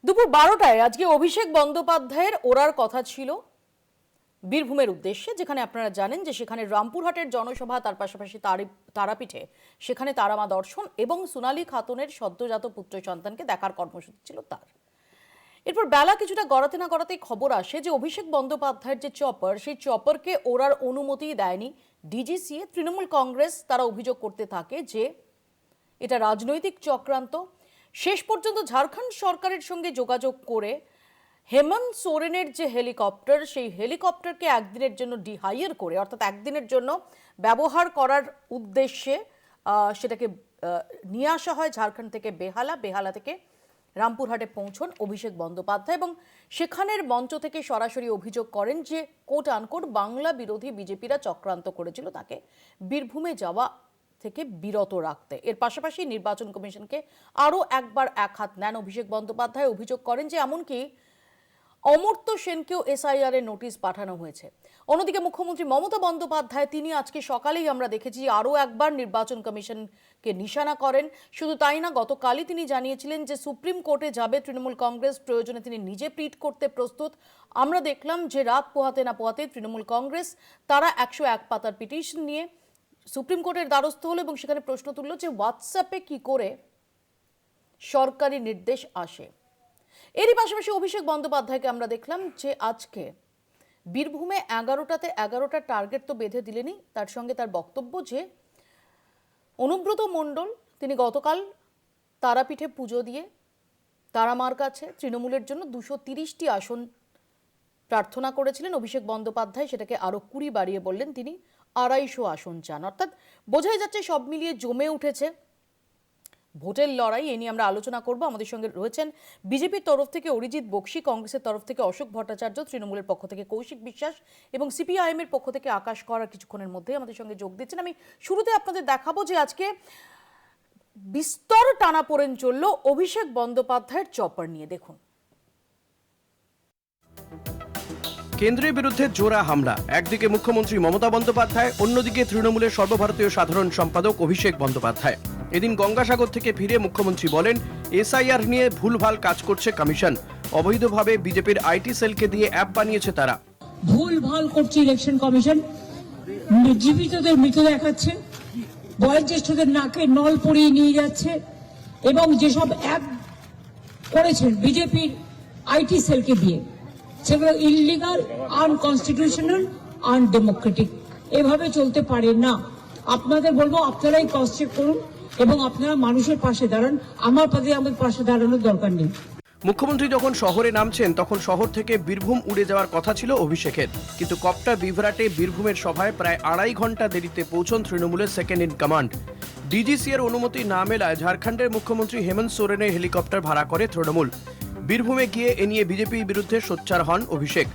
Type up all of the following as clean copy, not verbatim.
দুপুর 12টায় আজকে অভিষেক বন্দ্যোপাধ্যায়ের ওড়ার কথা ছিল বীরভূমের উদ্দেশ্যে, যেখানে আপনারা জানেন যে সেখানে রামপুরহাটের জনসভা, তার পাশাপাশি তারাপীঠে সেখানে তারামা দর্শন এবং সোনালী খাতুনের সদ্যজাত পুত্র সন্তানকে দেখার কর্মসূচি ছিল তার। এরপর বেলা কিছুটা গড়াতে না গড়াতেই খবর আসে যে অভিষেক বন্দ্যোপাধ্যায়ের যে চপার, সেই চপারকে ওড়ার অনুমতি দেয়নি ডিজিসিএ। তৃণমূল কংগ্রেস তারা অভিযোগ করতে থাকে যে এটা রাজনৈতিক চক্রান্ত। শেষ পর্যন্ত ঝাড়খণ্ড সরকারের সঙ্গে যোগাযোগ করে হেমন্ত সোরেনের যে হেলিকপ্টার, সেই হেলিকপ্টারকে একদিনের জন্য ডিহাইয়ার করে, অর্থাৎ একদিনের জন্য ব্যবহার করার উদ্দেশ্যে সেটাকে নিয়ে আসা হয় ঝাড়খণ্ড থেকে বেহালা থেকে রামপুরহাটে পৌঁছন অভিষেক বন্দ্যোপাধ্যায় এবং সেখানের মঞ্চ থেকে সরাসরি অভিযোগ করেন যে কোট আনকোট বাংলা বিরোধী বিজেপিরা চক্রান্ত করেছিল তাকে বীরভূমে যাওয়া থেকে বিরত রাখতে। এর পাশাপাশি নির্বাচন কমিশনকে আরও একবার এক হাত নেন অভিষেক বন্দ্যোপাধ্যায়। অভিযোগ করেন যে এমনকি অমর্ত্য সেনকেও এসআইআর এর নোটিশ পাঠানো হয়েছে। অন্যদিকে মুখ্যমন্ত্রী মমতা বন্দ্যোপাধ্যায় তিনি আজকে সকালেই আমরা দেখেছি আরও একবার নির্বাচন কমিশনকে নিশানা করেন। শুধু তাই না, গতকালই তিনি জানিয়েছিলেন যে সুপ্রিম কোর্টে যাবে তৃণমূল কংগ্রেস, প্রয়োজনে তিনি নিজে প্রিট করতে প্রস্তুত। আমরা দেখলাম যে রাত পোহাতে না পোহাতে তৃণমূল কংগ্রেস তারা 101 পাতার পিটিশন নিয়ে সুপ্রিম কোর্টের দ্বারস্থ হলো এবং সেখানে প্রশ্ন তুলল যে হোয়াটসঅ্যাপে কি করে সরকারি নির্দেশ আসে। এরই পাশাপাশি অভিষেক বন্দ্যোপাধ্যায়কে আমরা দেখলাম যে আজকে বীরভূমে 11টাতে 11টা টার্গেট তো বেঁধে দিলেনই, তার সঙ্গে তার বক্তব্য যে অনুব্রত মণ্ডল তিনি গতকাল তারাপীঠে পুজো দিয়ে তারামার কাছে তৃণমূলের জন্য 230টি আসন প্রার্থনা করেছিলেন। অভিষেক বন্দ্যোপাধ্যায় সেটাকে আরও 20 বাড়িয়ে বললেন তিনি 250 আসন চান। অর্থাৎ বোঝাই যাচ্ছে সব মিলিয়ে জমে উঠেছে ভোটের লড়াই। এ নিয়ে আমরা আলোচনা করব। আমাদের সঙ্গে রয়েছেন বিজেপির তরফ থেকে অরিজিৎ বক্সি, কংগ্রেসের তরফ থেকে অশোক ভট্টাচার্য, তৃণমূলের পক্ষ থেকে কৌশিক বিশ্বাস এবং সিপিআইএম এর পক্ষ থেকে আকাশ করার কিছুক্ষণের মধ্যে আমাদের সঙ্গে যোগ দিচ্ছেন। আমি শুরুতে আপনাদের দেখাবো যে আজকে বিস্তর টানাপোড়েন চলল অভিষেক বন্দ্যোপাধ্যায়ের চপার নিয়ে। দেখুন, কেন্দ্রের বিরুদ্ধে জোড়া হামলা। একদিকে মুখ্যমন্ত্রী মমতা বন্দ্যোপাধ্যায়, অন্যদিকে তৃণমূলের সর্বভারতীয় সাধারণ সম্পাদক অভিষেক বন্দ্যোপাধ্যায়। এদিন গঙ্গাসাগর থেকে ফিরে মুখ্যমন্ত্রী বলেন এসআইআর নিয়ে ভুলভাল কাজ করছে কমিশন, অবৈধভাবে বিজেপির আইটি সেলকে দিয়ে অ্যাপ বানিয়েছে তারা। ভুলভাল করছে ইলেকশন কমিশন, জীবিতদের মৃত দেখাচ্ছে, বয়োজ্যেষ্ঠদের নাকে নল পরিয়ে নিয়ে যাচ্ছে এবং যেসব অ্যাপ করেছেন বিজেপির আইটি সেলকে দিয়ে সেগুলো ইললিগাল, আনকনস্টিটিউশনাল, আনডেমোক্রেটিক। এভাবে চলতে পারে না। আপনাদের বলবো আপনারাই ক্রস চেক করুন এবং আপনারা মানুষের পাশে দাঁড়ান। আমার পাশে দাঁড়ানোর দরকার নেই। মুখ্যমন্ত্রী যখন শহরে নামছেন তখন শহর থেকে বীরভূম উড়ে যাওয়ার কথা ছিল অভিষেকের, কিন্তু কপ্টার বিভ্রাটে বীরভূমের সভায় প্রায় 2.5 ঘন্টা দেরিতে পৌঁছন তৃণমূলের সেকেন্ড ইন কমান্ড। ডিজিসি এর অনুমতি না মেলায় ঝাড়খণ্ডের মুখ্যমন্ত্রী হেমন্ত সোরেনের হেলিকপ্টার ভাড়া করে তৃণমূল। বীরভূমে গিয়ে এ নিয়ে বিজেপির বিরুদ্ধে সোচ্চার হন অভিষেক।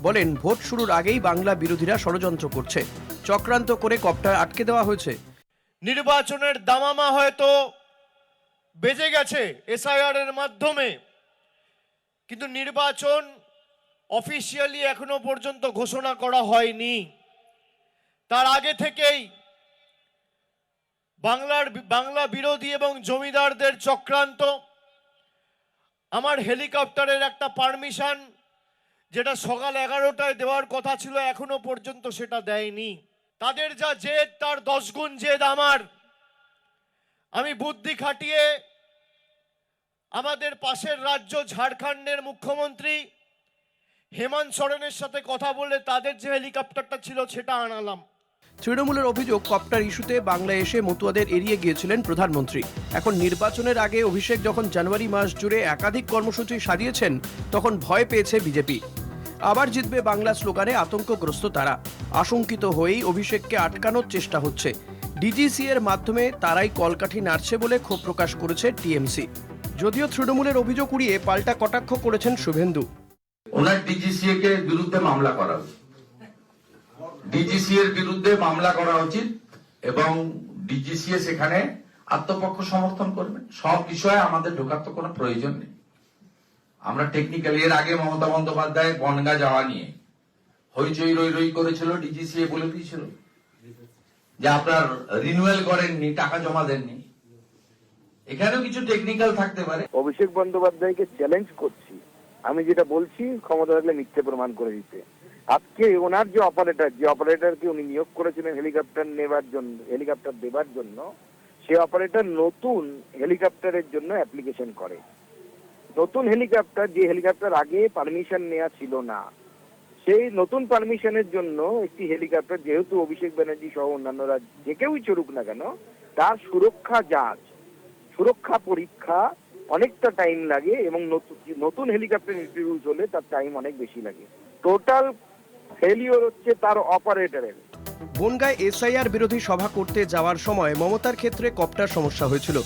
বলেন ভোট শুরুর আগেই বাংলা বিরোধীরা ষড়যন্ত্র করছে, চক্রান্ত করে কপ্টার আটকে দেওয়া হয়েছে। নির্বাচনের দামামা হয়তো বেজে গেছে এসআইআর এর মাধ্যমে, কিন্তু নির্বাচন অফিসিয়ালি এখনো পর্যন্ত ঘোষণা করা হয়নি। তার আগে থেকেই বাংলা বিরোধী এবং জমিদারদের চক্রান্ত। আমার হেলিকপ্টারের একটা পারমিশন যেটা সকাল 11টায় দেওয়ার কথা ছিল এখনো পর্যন্ত সেটা দেয়নি। তাদের যা জেদ তার 10 গুণ জেদ আমার। আমি বুদ্ধি খাটিয়ে আমাদের পাশের রাজ্য ঝাড়খণ্ডের মুখ্যমন্ত্রী হেমন্ত সোরেনের সাথে কথা বলে তাদের যে হেলিকপ্টারটা ছিল সেটা আনালাম। তৃণমূলের অভিযোগ কপ্টার ইস্যুতে বাংলায় এসে মতুয়াদের এড়িয়ে গিয়েছিলেন প্রধানমন্ত্রী। এখন নির্বাচনের আগে অভিষেক যখন জানুয়ারি মাস জুড়ে একাধিক কর্মসূচি সাজিয়েছেন তখন ভয় পেয়েছে বিজেপি। আবার জিতবে বাংলা স্লোগানে আতঙ্কগ্রস্ত তারা। আশঙ্কিত হয়েই অভিষেককে আটকানোর চেষ্টা হচ্ছে। ডিজিসি এর মাধ্যমে তারাই কলকাঠি নাড়ছে বলে ক্ষোভ প্রকাশ করেছে টিএমসি। যদিও তৃণমূলের অভিযোগ উড়িয়ে পাল্টা কটাক্ষ করেছেন শুভেন্দু। ওনার ডিজিসিএ কে বিরুদ্ধে মামলা করা উচিত, ডিজিসি এর বিরুদ্ধে মামলা করা উচিত এবং ডিজিসিএ সেখানে আত্মপক্ষ সমর্থন করবে। সব বিষয়ে আমাদের ঢোকার তো কোনো প্রয়োজন নেই। আমরা টেকনিক্যালি এর আগে মমতা বন্দ্যোপাধ্যায় বনগা যাওয়া নিয়ে হইচই রই রই করেছিল, ডিজিসিএ বলে দিয়েছিল যে আপনার রিনিউয়াল করেননি, টাকা জমা দেননি। এখানেও কিছু টেকনিক্যাল থাকতে পারে। অভিষেক বন্দ্যোপাধ্যায়কে চ্যালেঞ্জ করছি, আমি যেটা বলছি ক্ষমতা থাকলে মিথ্যে প্রমাণ করে দিতে। আজকে ওনার যে অপারেটরকে উনি নিয়োগ করেছিলেন হেলিকপ্টার দেবার জন্য, সে অপারেটর নতুন হেলিকপ্টারের জন্য অ্যাপ্লিকেশন করে। নতুন হেলিকপ্টার, যে হেলিকপ্টার আগে পারমিশন নেওয়া ছিল না, সেই নতুন পারমিশনের জন্য একটি হেলিকপ্টার, যেহেতু অভিষেক ব্যানার্জি সহ অন্যান্যরা যে কেউই চড়ুক না কেন, তার সুরক্ষা যাঁচ, সুরক্ষা পরীক্ষা অনেকটা টাইম লাগে এবং নতুন হেলিকপ্টার ইন্ট্রোডিউস হলে তার টাইম অনেক বেশি লাগে। টোটাল ফেলিওর হচ্ছে তার অপারেটরের। বনগাঁয় এসআইআর বিরোধী সভা করতে যাওয়ার সময় মমতার ক্ষেত্রে কপ্টার সমস্যা হয়েছিল।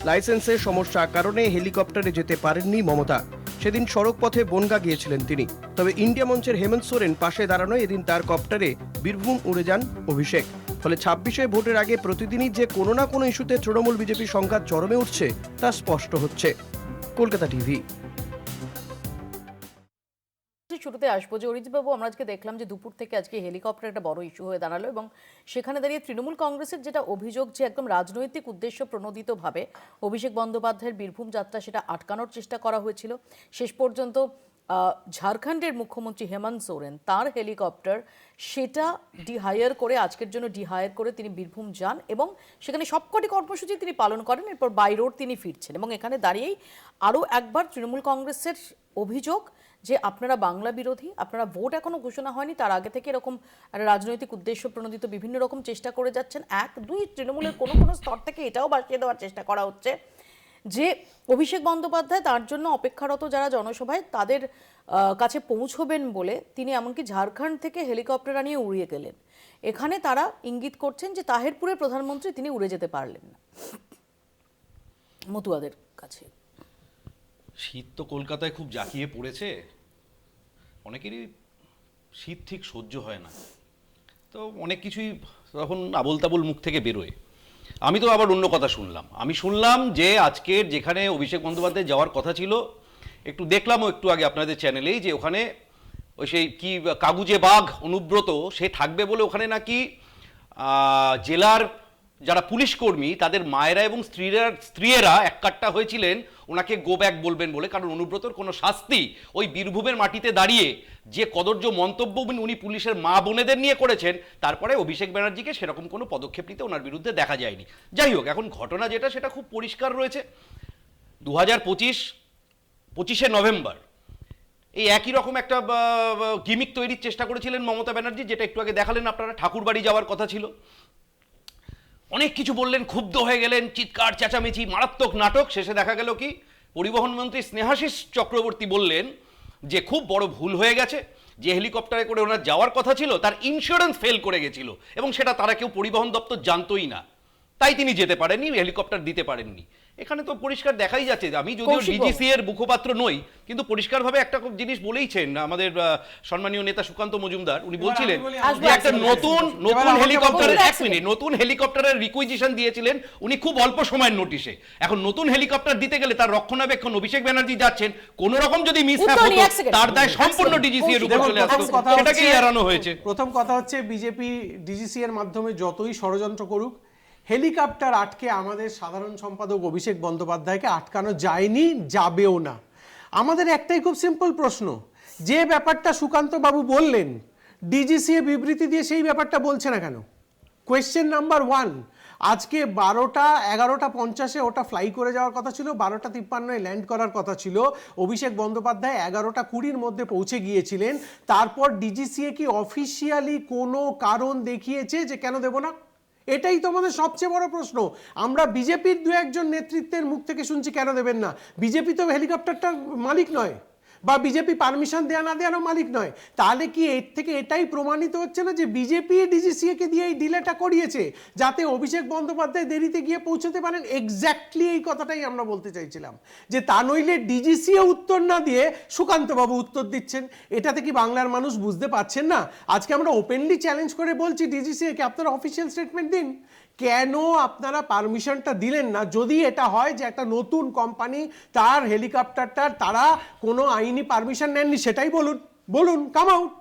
লাইসেন্সের সমস্যার কারণে হেলিকপ্টারে যেতে পারেননি মমতা। সেদিন সড়ক পথে বনগাঁ গিয়েছিলেন তিনি। তবে ইন্ডিয়া মঞ্চের হেমন্ত সোরেন পাশে দাঁড়ানো এদিন তার কপ্টারে বীরভূম উড়ে যান অভিষেক। ফলে 26শে ভোটের আগে প্রতিদিনই যে কোনো না কোনো ইস্যুতে তৃণমূল বিজেপি সংঘাত চরমে উঠছে তা স্পষ্ট হচ্ছে। কলকাতা টিভি। শুরুতে আসবো যে অরিজিৎবাবু, আমরা আজকে দেখলাম যে দুপুর থেকে আজকে হেলিকপ্টার একটা বড় ইস্যু হয়ে দাঁড়ালো এবং সেখানে দাঁড়িয়ে তৃণমূল কংগ্রেসের যেটা অভিযোগ যে একদম রাজনৈতিক উদ্দেশ্য প্রণোদিতভাবে অভিষেক বন্দ্যোপাধ্যায়ের বীরভূম যাত্রা সেটা আটকানোর চেষ্টা করা হয়েছিল। শেষ পর্যন্ত ঝাড়খণ্ডের মুখ্যমন্ত্রী হেমন্ত সোরেন তার হেলিকপ্টার সেটা আজকের জন্য ডিহায়ার করে তিনি বীরভূম যান এবং সেখানে সবকটি কর্মসূচি তিনি পালন করেন। এরপর বাই রোড তিনি ফিরছেন এবং এখানে দাঁড়িয়েই আরও একবার তৃণমূল কংগ্রেসের অভিযোগ যে আপনারা বাংলা বিরোধী, আপনারা ভোট এখনো ঘোষণা হয়নি তার আগে থেকে এরকম রাজনৈতিক উদ্দেশ্য প্রণোদিত বিভিন্ন রকম চেষ্টা করে যাচ্ছেন। দুই, তৃণমূলের কোনো কোনো স্তর থেকে এটাও বাঁচিয়ে দেওয়ার চেষ্টা করা হচ্ছে যে অভিষেক বন্দ্যোপাধ্যায় তার জন্য অপেক্ষারত যারা জনসভায় তাদের কাছে পৌঁছবেন বলে তিনি এমনকি ঝাড়খণ্ড থেকে হেলিকপ্টার আনিয়ে উড়িয়ে গেলেন। এখানে তারা ইঙ্গিত করছেন যে তাহেরপুরের প্রধানমন্ত্রী তিনি উড়ে যেতে পারলেন না। মতুয়াদের কাছে শীত তো কলকাতায় খুব জাঁকিয়ে পড়েছে, অনেকেরই শীত ঠিক সহ্য হয় না, তো অনেক কিছুই তখন আবোল তাবোল মুখ থেকে বেরোয়। আমি তো আবার অন্য কথা শুনলাম, আমি শুনলাম যে আজকের যেখানে অভিষেক বন্দ্যোপাধ্যায় যাওয়ার কথা ছিল, একটু দেখলামও একটু আগে আপনাদের চ্যানেলেই যে ওখানে ওই সেই কি কাগুজে বাঘ অনুব্রত সে থাকবে বলে ওখানে নাকি জেলার যারা পুলিশ কর্মী তাদের মায়েরা এবং স্ত্রীয়েরা এককাট্টা হয়েছিলেন ওনাকে গো ব্যাক বলবেন বলে, কারণ অনুব্রতর কোনো শাস্তি ওই বীরভূমের মাটিতে দাঁড়িয়ে যে কদর্য মন্তব্য উনি পুলিশের মা বোনেদের নিয়ে করেছেন, তারপরে অভিষেক ব্যানার্জিকে সেরকম কোনো পদক্ষেপ নিতে ওনার বিরুদ্ধে দেখা যায়নি। যাই হোক, এখন ঘটনা যেটা সেটা খুব পরিষ্কার রয়েছে। 2025 নভেম্বর এই একই রকম একটা গিমিক তৈরির চেষ্টা করেছিলেন মমতা ব্যানার্জি, যেটা একটু আগে দেখালেন আপনারা। ঠাকুরবাড়ি যাওয়ার কথা ছিল, অনেক কিছু বললেন, ক্ষুব্ধ হয়ে গেলেন, চিৎকার চেঁচামেচি, মারাত্মক নাটক। শেষে দেখা গেল কি পরিবহন মন্ত্রী স্নেহাশিস চক্রবর্তী বললেন যে খুব বড় ভুল হয়ে গেছে, যে হেলিকপ্টারে করে ওনার যাওয়ার কথা ছিল তার ইন্স্যুরেন্স ফেল করে গেছিল এবং সেটা তারা কেউ পরিবহন দপ্তর জানতোই না, তাই তিনি যেতে পারেননি, হেলিকপ্টার দিতে পারেননি। এখানে তো পরিষ্কার দেখাই যাচ্ছে, আমি যদিও ডিজিসি এর মুখপাত্র নই কিন্তু পরিষ্কারভাবে একটা জিনিস বলেইছেন আমাদের সম্মানীয় নেতা সুকান্ত মজুমদার। উনি বলছিলেন যে একটা নতুন হেলিকপ্টারের নতুন হেলিকপ্টারের রিকুইজিশন দিয়েছিলেন উনি খুব অল্প সময়ের নোটিশে। এখন নতুন হেলিকপ্টার দিতে গেলে তার রক্ষণাবেক্ষণ অভিষেক ব্যানার্জি যাচ্ছেন, কোন রকম যদি মিসহ্যাপ হতো তার দায় সম্পূর্ণ ডিজিসি এর উপর চলে আসতো, সেটাকেই এড়ানো হয়েছে। প্রথম কথা হচ্ছে বিজেপি ডিজিসি এর মাধ্যমে যতই ষড়যন্ত্র করুক, হেলিকপ্টার আটকে আমাদের সাধারণ সম্পাদক অভিষেক বন্দ্যোপাধ্যায়কে আটকানো যায়নি, যাবেও না। আমাদের একটাই খুব সিম্পল প্রশ্ন, যে ব্যাপারটা সুকান্ত বাবু বললেন ডিজিসি বিবৃতি দিয়ে সেই ব্যাপারটা বলছে না কেন? কোয়েশ্চেন নাম্বার 1, আজকে 11:50 ওটা ফ্লাই করে যাওয়ার কথা ছিল, 12:53 ল্যান্ড করার কথা ছিল। অভিষেক বন্দ্যোপাধ্যায় 11:20 মধ্যে পৌঁছে গিয়েছিলেন। তারপর ডিজিসিএ কি অফিসিয়ালি কোনো কারণ দেখিয়েছে যে কেন দেব না? এটাই তো আমাদের সবচেয়ে বড় প্রশ্ন। আমরা বিজেপির দু একজন নেতৃত্বের মুখ থেকে শুনছি কেন দেবেন না। বিজেপি তো হেলিকপ্টারটার মালিক নয়, বা বিজেপি পারমিশন দেয়া না দেওয়ারও মালিক নয়। তাহলে কি এর থেকে এটাই প্রমাণিত হচ্ছে না যে বিজেপি ডিজিসিএকে দিয়ে এই ডিলেটা করিয়েছে যাতে অভিষেক বন্দ্যোপাধ্যায় দেরিতে গিয়ে পৌঁছতে পারেন? এক্স্যাক্টলি এই কথাটাই আমরা বলতে চাইছিলাম, যে তা নইলে ডিজিসিএ উত্তর না দিয়ে সুকান্তবাবু উত্তর দিচ্ছেন। এটাতে কি বাংলার মানুষ বুঝতে পারছেন না? আজকে আমরা ওপেনলি চ্যালেঞ্জ করে বলছি ডিজিসিএকে, আপনারা অফিসিয়াল স্টেটমেন্ট দিন, কেন আপনারা পারমিশনটা দিলেন না? যদি এটা হয় যে একটা নতুন কোম্পানি তার হেলিকপ্টারটার তারা কোনো আইনি পারমিশন নেননি, সেটাই বলুন কাম আউট।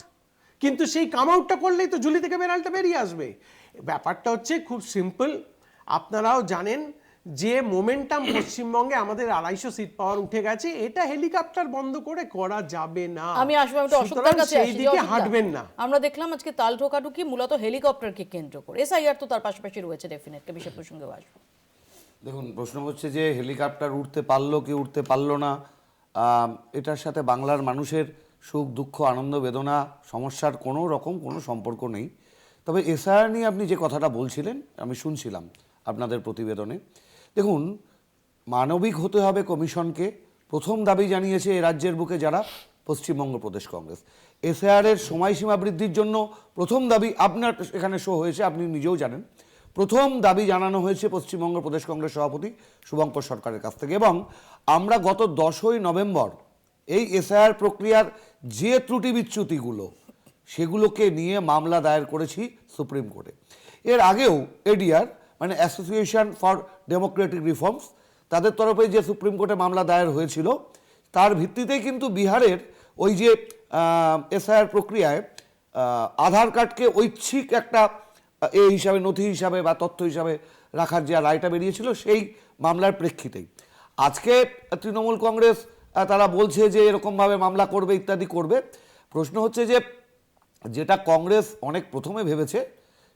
কিন্তু সেই কাম আউটটা করলেই তো ঝুলি থেকে বেড়ালটা বেরিয়ে আসবে। ব্যাপারটা হচ্ছে খুব সিম্পল, আপনারাও জানেন যে মোমেন্টাম পশ্চিমবঙ্গে আমাদের 250 সিট পাওয়ার উঠে গেছে, এটা হেলিকপ্টার বন্ধ করে করা যাবে না। আমি আসবো, আমি একটু অশোকদার সুতরাং কাছে সেই আসি। যে দিকে অশোকদা, হাঁটবেন না। আমরা দেখলাম আজকে তাল ঠোকাঠুকি মূলত হেলিকপ্টারকে কেন্দ্র করে, এসআইআর তো তার পাশাপাশি রয়েছে, ডেফিনেটলি বিষয় প্রসঙ্গে আসবো। দেখুন, প্রশ্ন হচ্ছে যে হেলিকপ্টার উঠতে পারলো কি উঠতে পারলো না, এটার সাথে বাংলার মানুষের সুখ দুঃখ আনন্দ বেদনা সমস্যার কোনো রকম কোনো সম্পর্ক নেই। তবে এসআইআর নিয়ে আপনি যে কথাটা বলছিলেন আমি শুনছিলাম আপনাদের প্রতিবেদনে। দেখুন, মানবিক হতে হবে কমিশনকে। প্রথম দাবি জানিয়েছে এ রাজ্যের বুকে যারা, পশ্চিমবঙ্গ প্রদেশ কংগ্রেস। এসআইআরের সময়সীমা বৃদ্ধির জন্য প্রথম দাবি আপনার এখানে শো হয়েছে, আপনি নিজেও জানেন। প্রথম দাবি জানানো হয়েছে পশ্চিমবঙ্গ প্রদেশ কংগ্রেস সভাপতি শুভঙ্কর সরকারের কাছ থেকে, এবং আমরা গত 10ই নভেম্বর এই এসআইআর প্রক্রিয়ার যে ত্রুটি বিচ্যুতিগুলো সেগুলোকে নিয়ে মামলা দায়ের করেছি সুপ্রিম কোর্টে। এর আগেও এডিআর মানে অ্যাসোসিয়েশন ফর ডেমোক্রেটিক রিফর্মস, তাদের তরফে যে সুপ্রিম কোর্টে মামলা দায়ের হয়েছিল তার ভিত্তিতেই কিন্তু বিহারের ওই যে এসআইআর প্রক্রিয়ায় আধার কার্ডকে ঐচ্ছিক একটা এই হিসাবে নথি হিসাবে বা তথ্য হিসাবে রাখার যে রায়টা বেরিয়েছিল সেই মামলার প্রেক্ষিতেই আজকে তৃণমূল কংগ্রেস তারা বলছে যে এরকমভাবে মামলা করবে ইত্যাদি করবে। প্রশ্ন হচ্ছে যে যেটা কংগ্রেস অনেক প্রথমে ভেবেছে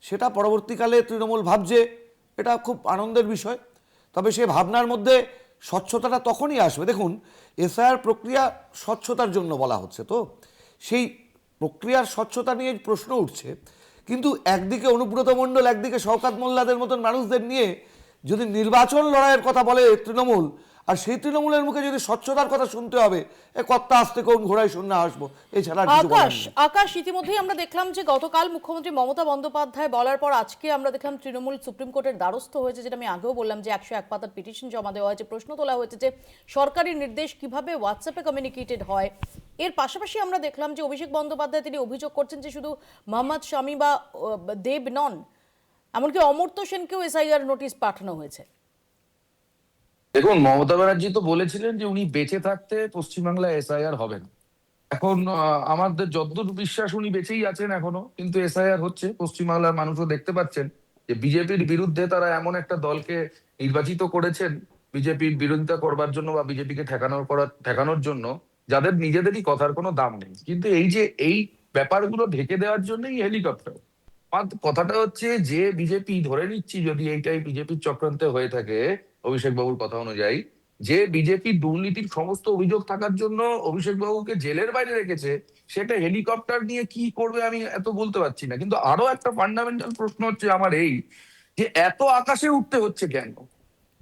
সেটা পরবর্তীকালে তৃণমূল ভাবছে, এটা খুব আনন্দের বিষয়। তবে সেই ভাবনার মধ্যে স্বচ্ছতাটা তখনই আসবে। দেখুন, এসআইআর প্রক্রিয়া স্বচ্ছতার জন্য বলা হচ্ছে, তো সেই প্রক্রিয়ার স্বচ্ছতা নিয়ে প্রশ্ন উঠছে, কিন্তু একদিকে অনুব্রত মণ্ডল, একদিকে শওকত মোল্লাদের মতন মানুষদের নিয়ে যদি নির্বাচন লড়াইয়ের কথা বলে তৃণমূল, আর সেই তৃণমূলের মুখে যদি স্বচ্ছতার কথা শুনতে হবে, এ কর্তা আসতে কোন ঘোড়ায় শূন্য আসবো, এছাড়া আর কিছু বলার নেই। আকাশ, ইতিমধ্যেই আমরা দেখলাম যে গতকাল মুখ্যমন্ত্রী মমতা বন্দ্যোপাধ্যায় বলার পর আজকে আমরা দেখলাম তৃণমূল সুপ্রিম কোর্টের দ্বারস্থ হয়েছে, যেটা আমি আগেও বললাম যে 101 পাতার পিটিশন জমা দেওয়া হয়েছে। প্রশ্ন তোলা হয়েছে যে সরকারি নির্দেশ কিভাবে হোয়াটসঅ্যাপে কমিউনিকেটেড হয়। এর পাশাপাশি আমরা দেখলাম যে অভিষেক বন্দ্যোপাধ্যায় তিনি অভিযোগ করছেন যে শুধু মোহাম্মদ শামী বা দেব নন, এমনকি অমর্ত্য সেনকেও এসআইআর নোটিশ পাঠানো হয়েছে। দেখুন, মমতা ব্যানার্জি তো বলেছিলেন যে উনি বেঁচে থাকতে পশ্চিমবাংলায় এসআইআর হবে না। এখন আমাদের যতদূর বিশ্বাস উনি বেঁচেই আছেন এখনো, কিন্তু এসআইআর হচ্ছে। পশ্চিমবাংলার মানুষও দেখতে পাচ্ছেন যে বিজেপির বিরুদ্ধে তারা এমন একটা দলকে নির্বাচিত করেছেন বিজেপির বিরোধিতা করবার জন্য বা বিজেপিকে ঠেকানোর জন্য, যাদের নিজেদেরই কথার কোনো দাম নেই। কিন্তু এই ব্যাপারগুলো ঢেকে দেওয়ার জন্যই হেলিকপ্টার। কথাটা হচ্ছে যে বিজেপি, ধরে নিচ্ছি যদি এইটাই বিজেপির চক্রান্তে হয়ে থাকে অভিষেক বাবুর কথা অনুযায়ী, যে বিজেপি দুর্নীতির সমস্ত অভিযোগ থাকার জন্য অভিষেক বাবুকে জেলের বাইরে রেখেছে, সেটা হেলিকপ্টার নিয়ে কি করবে আমি এত বলতে পারছি না। কিন্তু আরো একটা ফান্ডামেন্টাল প্রশ্ন হচ্ছে আমার এই, যে এত আকাশে উঠতে হচ্ছে কেন?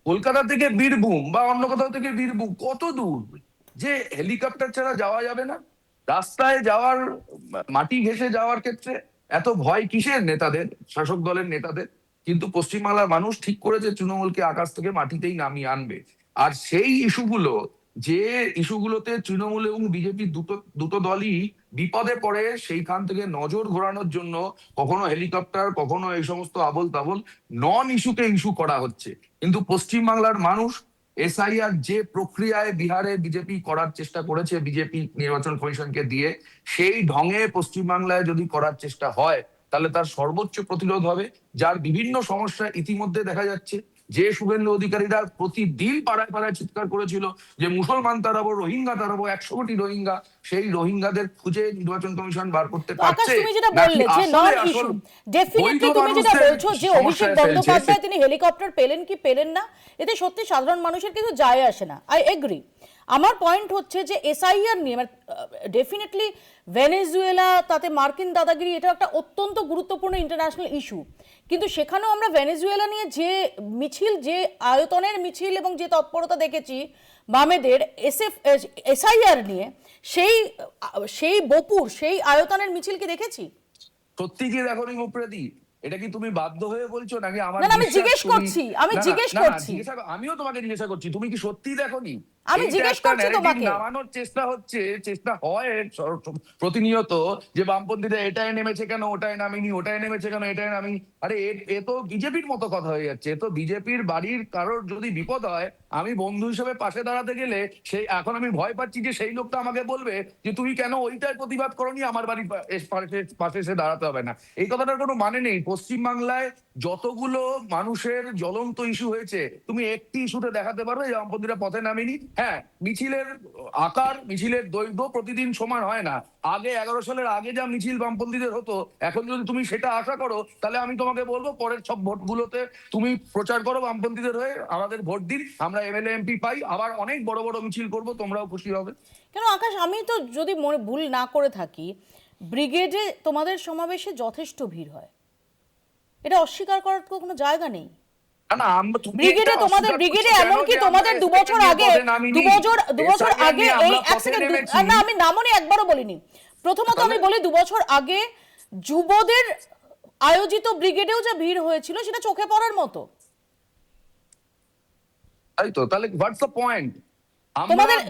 কলকাতা থেকে বীরভূম বা অন্য কোথাও থেকে বীরভূম কত দূর, যে হেলিকপ্টার ছাড়া যাওয়া যাবে না? রাস্তায় যাওয়ার, মাটি ঘেঁষে যাওয়ার ক্ষেত্রে এত ভয় কিসের নেতাদের, শাসক দলের নেতাদের? কিন্তু পশ্চিমবাংলার মানুষ ঠিক করেছে তৃণমূলকে আকাশ থেকে মাটিতেই নামিয়ে আনবে। আর সেই ইস্যুগুলো, যে ইস্যুগুলোতে তৃণমূল এবং বিজেপি দুটো দলই বিপদে পড়ে, সেইখান থেকে নজর ঘোরানোর জন্য কখনো হেলিকপ্টার, কখনো এই সমস্ত আবল তাবল নন ইস্যুকে ইস্যু করা হচ্ছে। কিন্তু পশ্চিমবাংলার মানুষ এসআইআর যে প্রক্রিয়ায় বিহারে বিজেপি করার চেষ্টা করেছে বিজেপি নির্বাচন কমিশনকে দিয়ে, সেই ঢঙে পশ্চিমবাংলায় যদি করার চেষ্টা হয় তাহলে তার সর্বোচ্চ প্রতিরোধ হবে। যার বিভিন্ন সমস্যা ইতিমধ্যে দেখা যাচ্ছে, যে শুভেন্দু অধিকারীরা প্রতিদিন পাড়ায় পাড়ায় চিৎকার করেছিল যে মুসলমান তাড়াবো, রোহিঙ্গা তাড়াবো, 100 কোটি রোহিঙ্গা, সেই রোহিঙ্গাদের খুঁজে নির্বাচন কমিশন বার করতে পারছে তুমি যেটা বললে যে নন ইস্যু, ডেফিনেটলি তুমি যেটা বলছো যে অভিষেক বন্দ্যোপাধ্যায় তিনি হেলিকপ্টার পেলেন কি পেলেন না, এতে সত্যি সাধারণ মানুষের কিছু যায় আসে না। I agree. আমার পয়েন্ট হচ্ছে যে এসআইআর নিয়ে ডেফিনেটলি ভেনেজুয়েলা, তাতে মার্কিন দাদাগিরি, এটা একটা অত্যন্ত গুরুত্বপূর্ণ ইন্টারন্যাশনাল ইস্যু। কিন্তু সেখানেও আমরা ভেনেজুয়েলা নিয়ে যে মিছিল, যে আয়তনের মিছিল এবং যে তৎপরতা দেখেছি বামেদের এসআইআর নিয়ে, সেই বপুর সেই আয়তনের মিছিল কি দেখেছি? সত্যি কি দেখোনি মুপ্রেদি? এটা কি তুমি বাধ্য হয়ে বলছো নাকি আমার? না, আমি জিজ্ঞেস করছি, আমিও তোমাকে জিজ্ঞাসা করছি, তুমি কি সত্যি দেখোনি? আমি এইটা জিজ্ঞেস একটা করছি narrative তোমাকে। নামানোর চেষ্টা হয় প্রতিনিয়ত, যে বামপন্থীরা এটাই নেমেছে কেন ওটাই নামিনি, ওটাই নেমেছে কেন এটাই নামিনি। আরে এ তো বিজেপির মতো কথা হয়ে যাচ্ছে। এ তো বিজেপির বাড়ির কারোর যদি বিপদ হয়, আমি বন্ধু হিসেবে পাশে দাঁড়াতে গেলে সেই এখন আমি ভয় পাচ্ছি যে সেই লোকটা আমাকে বলবে যে তুমি কেন ওইটার প্রতিবাদ করনি, আমার বাড়ির পাশে এসে দাঁড়াতে হবে না। এই কথাটার কোনো মানে নেই। পশ্চিমবাংলায় যতগুলো মানুষের জ্বলন্ত ইস্যু হয়েছে, তুমি একটি ইস্যুতে দেখাতে পারবে যে বামপন্থীরা পথে নামেনি? হ্যাঁ, মিছিলের আকার, মিছিলের দৈর্ঘ্য প্রতিদিন সমান হয় না। আগে 11 সালের আগে যা মিছিল বামপন্থীদের হতো, এখন যদি তুমি সেটা আশা করো, তাহলে আমি তোমাকে বলবো পরের সব ভোটগুলোতে তুমি প্রচার করো বামপন্থীদের হয়ে, আমাদের ভোট দিন, আমরা এমএলএ এমপি পাই, আবার অনেক বড় বড় মিছিল করবো, তোমরাও খুশি হবে। কেন আকাশ, আমি তো যদি ভুল না করে থাকি, ব্রিগেডে তোমাদের সমাবেশে যথেষ্ট ভিড় হয়, এটা অস্বীকার করার তো কোনো জায়গা নেই। ব্রিগেডে তোমাদের ব্রিগেডে এমনকি তোমাদের 2 বছর আগে এই এক সেকেন্ড, না আমি নামনি একবারও বলিনি। প্রথমত আমি বলি 2 বছর আগে যুবদের আয়োজিত ব্রিগেডেও যে ভিড় হয়েছিল সেটা চোখে পড়ার মতো। তাই তো, তাহলে হোয়াটস দ্য পয়েন্ট?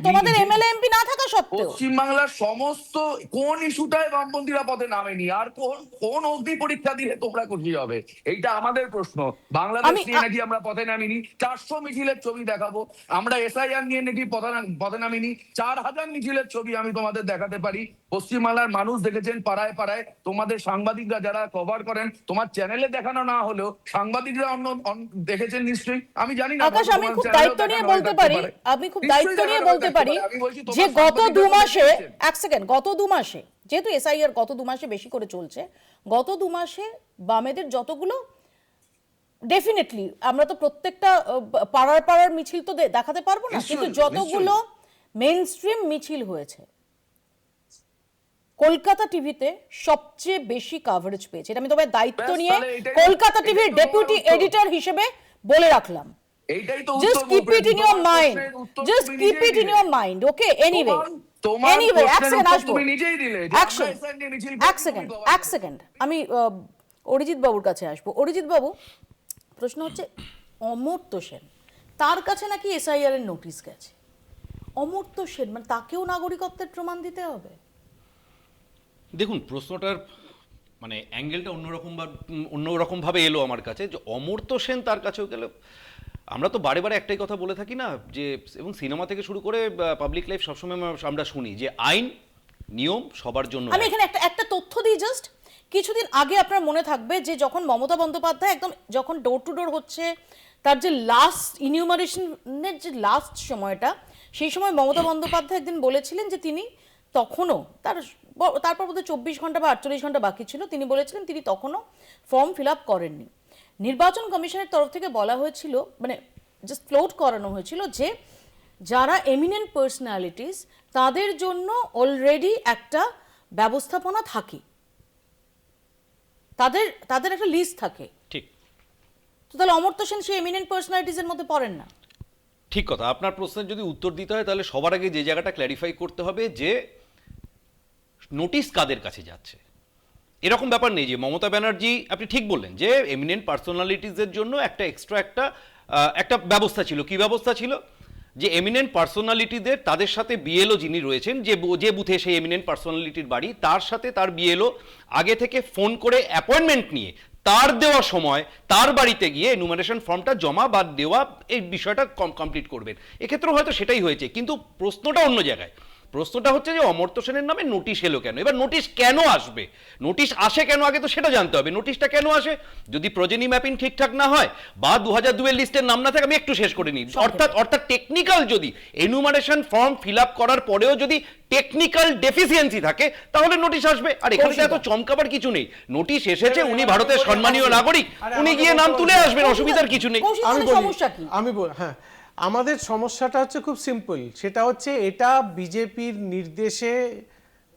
তোমাদের এমএলএ এমপি না থাকা সত্ত্বেও পশ্চিমবাংলার সমস্ত কোন ইস্যুটায় বামপন্থীরা পথে নামেনি, আর কোন অগ্নি পরীক্ষা দিলে তোমরা খুশি হবে, এইটা আমাদের প্রশ্ন। বাংলাদেশ নিয়ে নাকি আমরা পথে নামিনি, 400 মিছিলের ছবি দেখাবো। আমরা এসআইআর নিয়ে নাকি পথে নামিনি, 4000 মিছিলের ছবি আমি তোমাদের দেখাতে পারি। পশ্চিমবাংলার মানুষ দেখেছেন পাড়ায় পাড়ায়, তোমাদের সাংবাদিকরা যারা কভার করেন, তোমার চ্যানেলে দেখানো না হলেও সাংবাদিকরা অন্য দেখেছেন নিশ্চয়ই। আমি জানি না, আকাশ, আমি খুব দায়িত্ব নিয়ে বলতে পারি যে গত 2 মাসে, এক সেকেন্ড, গত 2 মাসে, যেহেতু এসআইআর গত 2 মাসে বেশি করে চলছে, গত 2 মাসে বামেদের যতগুলো, ডেফিনেটলি আমরা তো প্রত্যেকটা পাড়ার মিছিল তো দেখাতে পারবো না, কিন্তু যতগুলো মেইনস্ট্রিম মিছিল হয়েছে, কলকাতা টিভিতে সবচেয়ে বেশি কভারেজ পেয়েছে। এটা আমি তোমার দায়িত্ব নিয়ে কলকাতা টিভির ডেপুটি এডিটর হিসেবে বলে রাখলাম। Just keep it in your mind. Just keep it in your mind. Okay? Anyway, এক সেকেন্ড, আমি অরিজিৎ বাবুর কাছে আসবো। অরিজিৎ বাবু, প্রশ্ন হচ্ছে অমর্ত্য সেন, তার কাছে নাকি এসআইআর এর নোটিশ গেছে। অমর্ত্য সেন মানে তাকেও নাগরিকত্বের প্রমাণ দিতে হবে? দেখুন, প্রশ্নটার মানে অ্যাঙ্গেলটা অন্যরকম ভাবে এলো আমার কাছে, যে অমর্ত্য সেন তার কাছেও গেল। আমরা তো বারে বারে একটাই কথা বলে থাকি না, যে এবং সিনেমা থেকে শুরু করে পাবলিক লাইফ সবসময় আমরা শুনি যে আইন নিয়ম সবার জন্য। আমি এখানে একটা তথ্য দিই জাস্ট। কিছুদিন আগে আপনার মনে থাকবে যে যখন মমতা বন্দ্যোপাধ্যায় একদম যখন ডোর টু ডোর হচ্ছে, তার যে লাস্ট ইনিউমারেশনের যে লাস্ট সময়টা, সেই সময় মমতা বন্দ্যোপাধ্যায় একদিন বলেছিলেন যে তিনি তখনও তারপর বোধহয় 24 ঘন্টা বা 48 ঘন্টা বাকি ছিল, তিনি বলেছিলেন তিনি তখনও ফর্ম ফিল আপ করেননি। নির্বাচন কমিশনের তরফ থেকে বলা হয়েছিল, মানে জাস্ট ফ্লোট করানো হয়েছিল যে যারা এমিনেন্ট পার্সোনালিটিস তাদের জন্য অলরেডি একটা ব্যবস্থাপনা থাকে, তাদের একটা লিস্ট থাকে। ঠিক তো তাহলে অমর্ত্য সেন সেই এমিনেন্ট পার্সোনালিটিস এর মধ্যে পড়েন না? ঠিক কথা। আপনার প্রশ্নের যদি উত্তর দিতে হয়, তাহলে সবার আগে যে জায়গাটা ক্ল্যারিফাই করতে হবে যে নোটিশ কাদের কাছে যাচ্ছে। এরকম ব্যাপার নেই যে মমতা ব্যানার্জি, আপনি ঠিক বললেন যে এমিনেন্ট পার্সোনালিটিসের জন্য একটা এক্সট্রা একটা ব্যবস্থা ছিল। কি ব্যবস্থা ছিল? যে এমিনেন্ট পার্সোনালিটিদের, তাদের সাথে বিএলও যিনি রয়েছেন, যে বুথে সেই এমিনেন্ট পার্সোনালিটির বাড়ি, তার সাথে তার বিএলও আগে থেকে ফোন করে অ্যাপয়েন্টমেন্ট নিয়ে তার দেওয়া সময় তার বাড়িতে গিয়ে এনুমারেশন ফর্মটা জমা বা দেওয়া, এই বিষয়টা কমপ্লিট করবেন। এক্ষেত্রেও হয়তো সেটাই হয়েছে, কিন্তু প্রশ্নটা অন্য জায়গায়। প্রশ্নটা হচ্ছে যে অমর্ত্য সেনের নামে নোটিশ এলো কেন। এবার নোটিশ কেন আসবে, নোটিশ আসে কেন, আগে তো সেটা জানতে হবে। নোটিশটা কেন আসে? যদি প্রজেনি ম্যাপিং ঠিকঠাক না হয় বা 2002 এর লিস্টের নাম না থাকে, আমি একটু শেষ করে নিই, অর্থাৎ টেকনিক্যাল, যদি এনুমারেশন ফর্ম ফিল আপ করার পরেও যদি টেকনিক্যাল ডেফিসিয়েন্সি থাকে, তাহলে নোটিশ আসবে। আর এখানে এত চমকাবার কিছু নেই। নোটিশ এসেছে, উনি ভারতের সম্মানীয় নাগরিক, উনি গিয়ে নাম তুলে আসবেন, অসুবিধার কিছু নেই। হ্যাঁ, আমাদের সমস্যাটা হচ্ছে খুব সিম্পল। সেটা হচ্ছে এটা বিজেপির নির্দেশে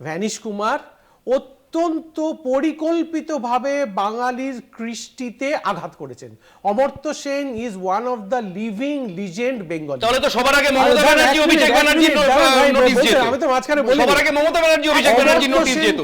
ভ্যানিশ কুমার অত্যন্ত পরিকল্পিতভাবে বাঙালির কৃষ্টিতে আঘাত করেছেন। Amartya Sen is one of the living legend Bengal. তাহলে তো সবার আগে মমতা ব্যানার্জি অভিষেক ব্যানার্জি নোটিশ যেত। আমি তো মাঝখানে বলি, সবার আগে মমতা ব্যানার্জি অভিষেক ব্যানার্জি নোটিশ যেত।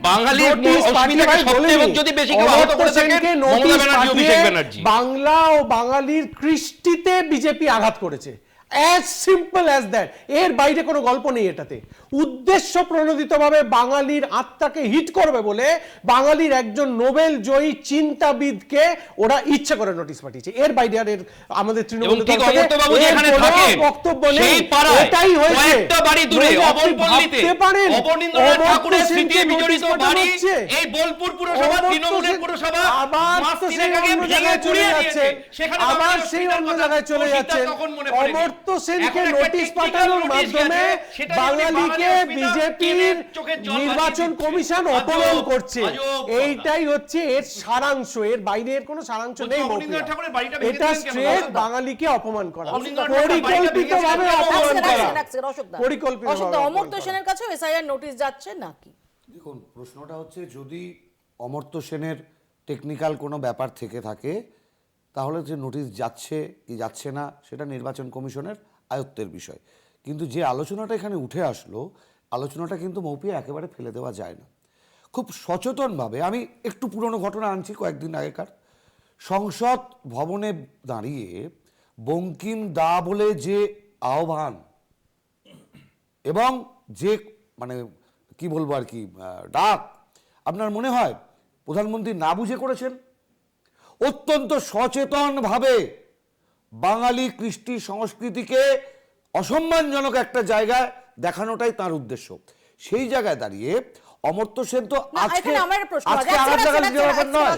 বাঙালির অসুবিধাকে সবচেয়ে যদি বেশি কেউ আহত করে থাকেন, মমতা ব্যানার্জি অভিষেক ব্যানার্জি। বাংলা ও বাঙালির কৃষ্টিতে বিজেপি আঘাত করেছে। As simple as that. এর বাইরে কোনো গল্প নেই এটাতে। উদ্দেশ্য প্রণোদিতভাবে বাঙালির আত্মাকে হিট করবে বলে বাঙালির একজন নোবেল জয়ী চিন্তাবিদকে ওরা ইচ্ছে করে নোটিশ পাঠিয়েছে। এর বাইরে আর আমাদের তৃণমূলের ঠিক তরফ থেকে অমর্ত্যবাবু এর যেখানে কোনো থাকেন, বক্তব্য নেই। সেই পাড়ায় এটাই হয়েছে। কয়েকটা বাড়ি দূরে নইলে আপনি অবনপল্লীতে ভাবতে পারেন অবনীন্দ্রনাথ ঠাকুরের স্মৃতি অমর্ত্য বিজড়িত সেনকে বাড়ি নোটিশ পাঠানো হচ্ছে। এই বোলপুর পুরসভা, তৃণমূলের পুরসভা আবার মাস তো তিনেক সেই আগে অন্য ভেঙে জায়গায় চলে গুড়িয়ে যাচ্ছে, দিয়েছে। সেখানে আবার বাংলার সেই অস্মিতার অন্য কথা জায়গায় চলে অস্মিতার যাচ্ছেন। তখন মনে পড়েনি। অমর্ত্য সেনকে এখন একটা নোটিশ technical পাঠানোর নোটিশ মাধ্যমে গেছে, সেটা যদি বাঙালিকে বাঙালি অস্মিতা বিজেপির টেনে চোখের জল ভাসিয়ে নির্বাচন দিচ্ছে। কমিশন আজব, অপমান করছে। আজব কথা। এইটাই হচ্ছে এর সারাংশ। এর বাইরে এর কোনো সারাংশ বলছি, নেই। অবনীন্দ্রনাথ ঠাকুরের বাড়িটা ভেঙে এটা দিলেন কেন? স্ট্রেট বাঙালিকে অপমান করা, অবনীন্দ্রনাথ ঠাকুরের বাড়িটা পরিকল্পিতভাবে ভেঙে দিলেন অপমান কেন? করা, অশোকদা পরিকল্পিতভাবে অমর্ত্য অপমান করা। সেনের কাছেও এসআইআর নোটিশ যাচ্ছে নাকি? দেখুন, প্রশ্নটা হচ্ছে যদি অমর্ত্য সেনের টেকনিক্যাল কোনো ব্যাপার থেকে থাকে তাহলে যে নোটিশ যাচ্ছে কি যাচ্ছে না সেটা নির্বাচন কমিশনের আয়ত্তের বিষয়। কিন্তু যে আলোচনাটা এখানে উঠে আসলো, আলোচনাটা কিন্তু মৌপিয়া একেবারে ফেলে দেওয়া যায় না। খুব সচেতনভাবে আমি একটু পুরনো ঘটনা আনছি কয়েকদিন আগেকার। সংসদ ভবনে দাঁড়িয়ে বঙ্কিম দা বলে যে আহ্বান এবং যে মানে কি বলবো আর কি ডাক, আপনার মনে হয় প্রধানমন্ত্রী না বুঝে করেছেন? অত্যন্ত সচেতনভাবে বাঙালি কৃষ্টি সংস্কৃতিকে অসম্মানজনক একটা জায়গায় দেখানোটাই তার উদ্দেশ্য। সেই জায়গায় দাঁড়িয়ে অমর্ত্য সেন তো না, আজকে এখানে আমার একটা প্রশ্ন আছে। আজকে আঘাত লাগার ব্যাপার নয়।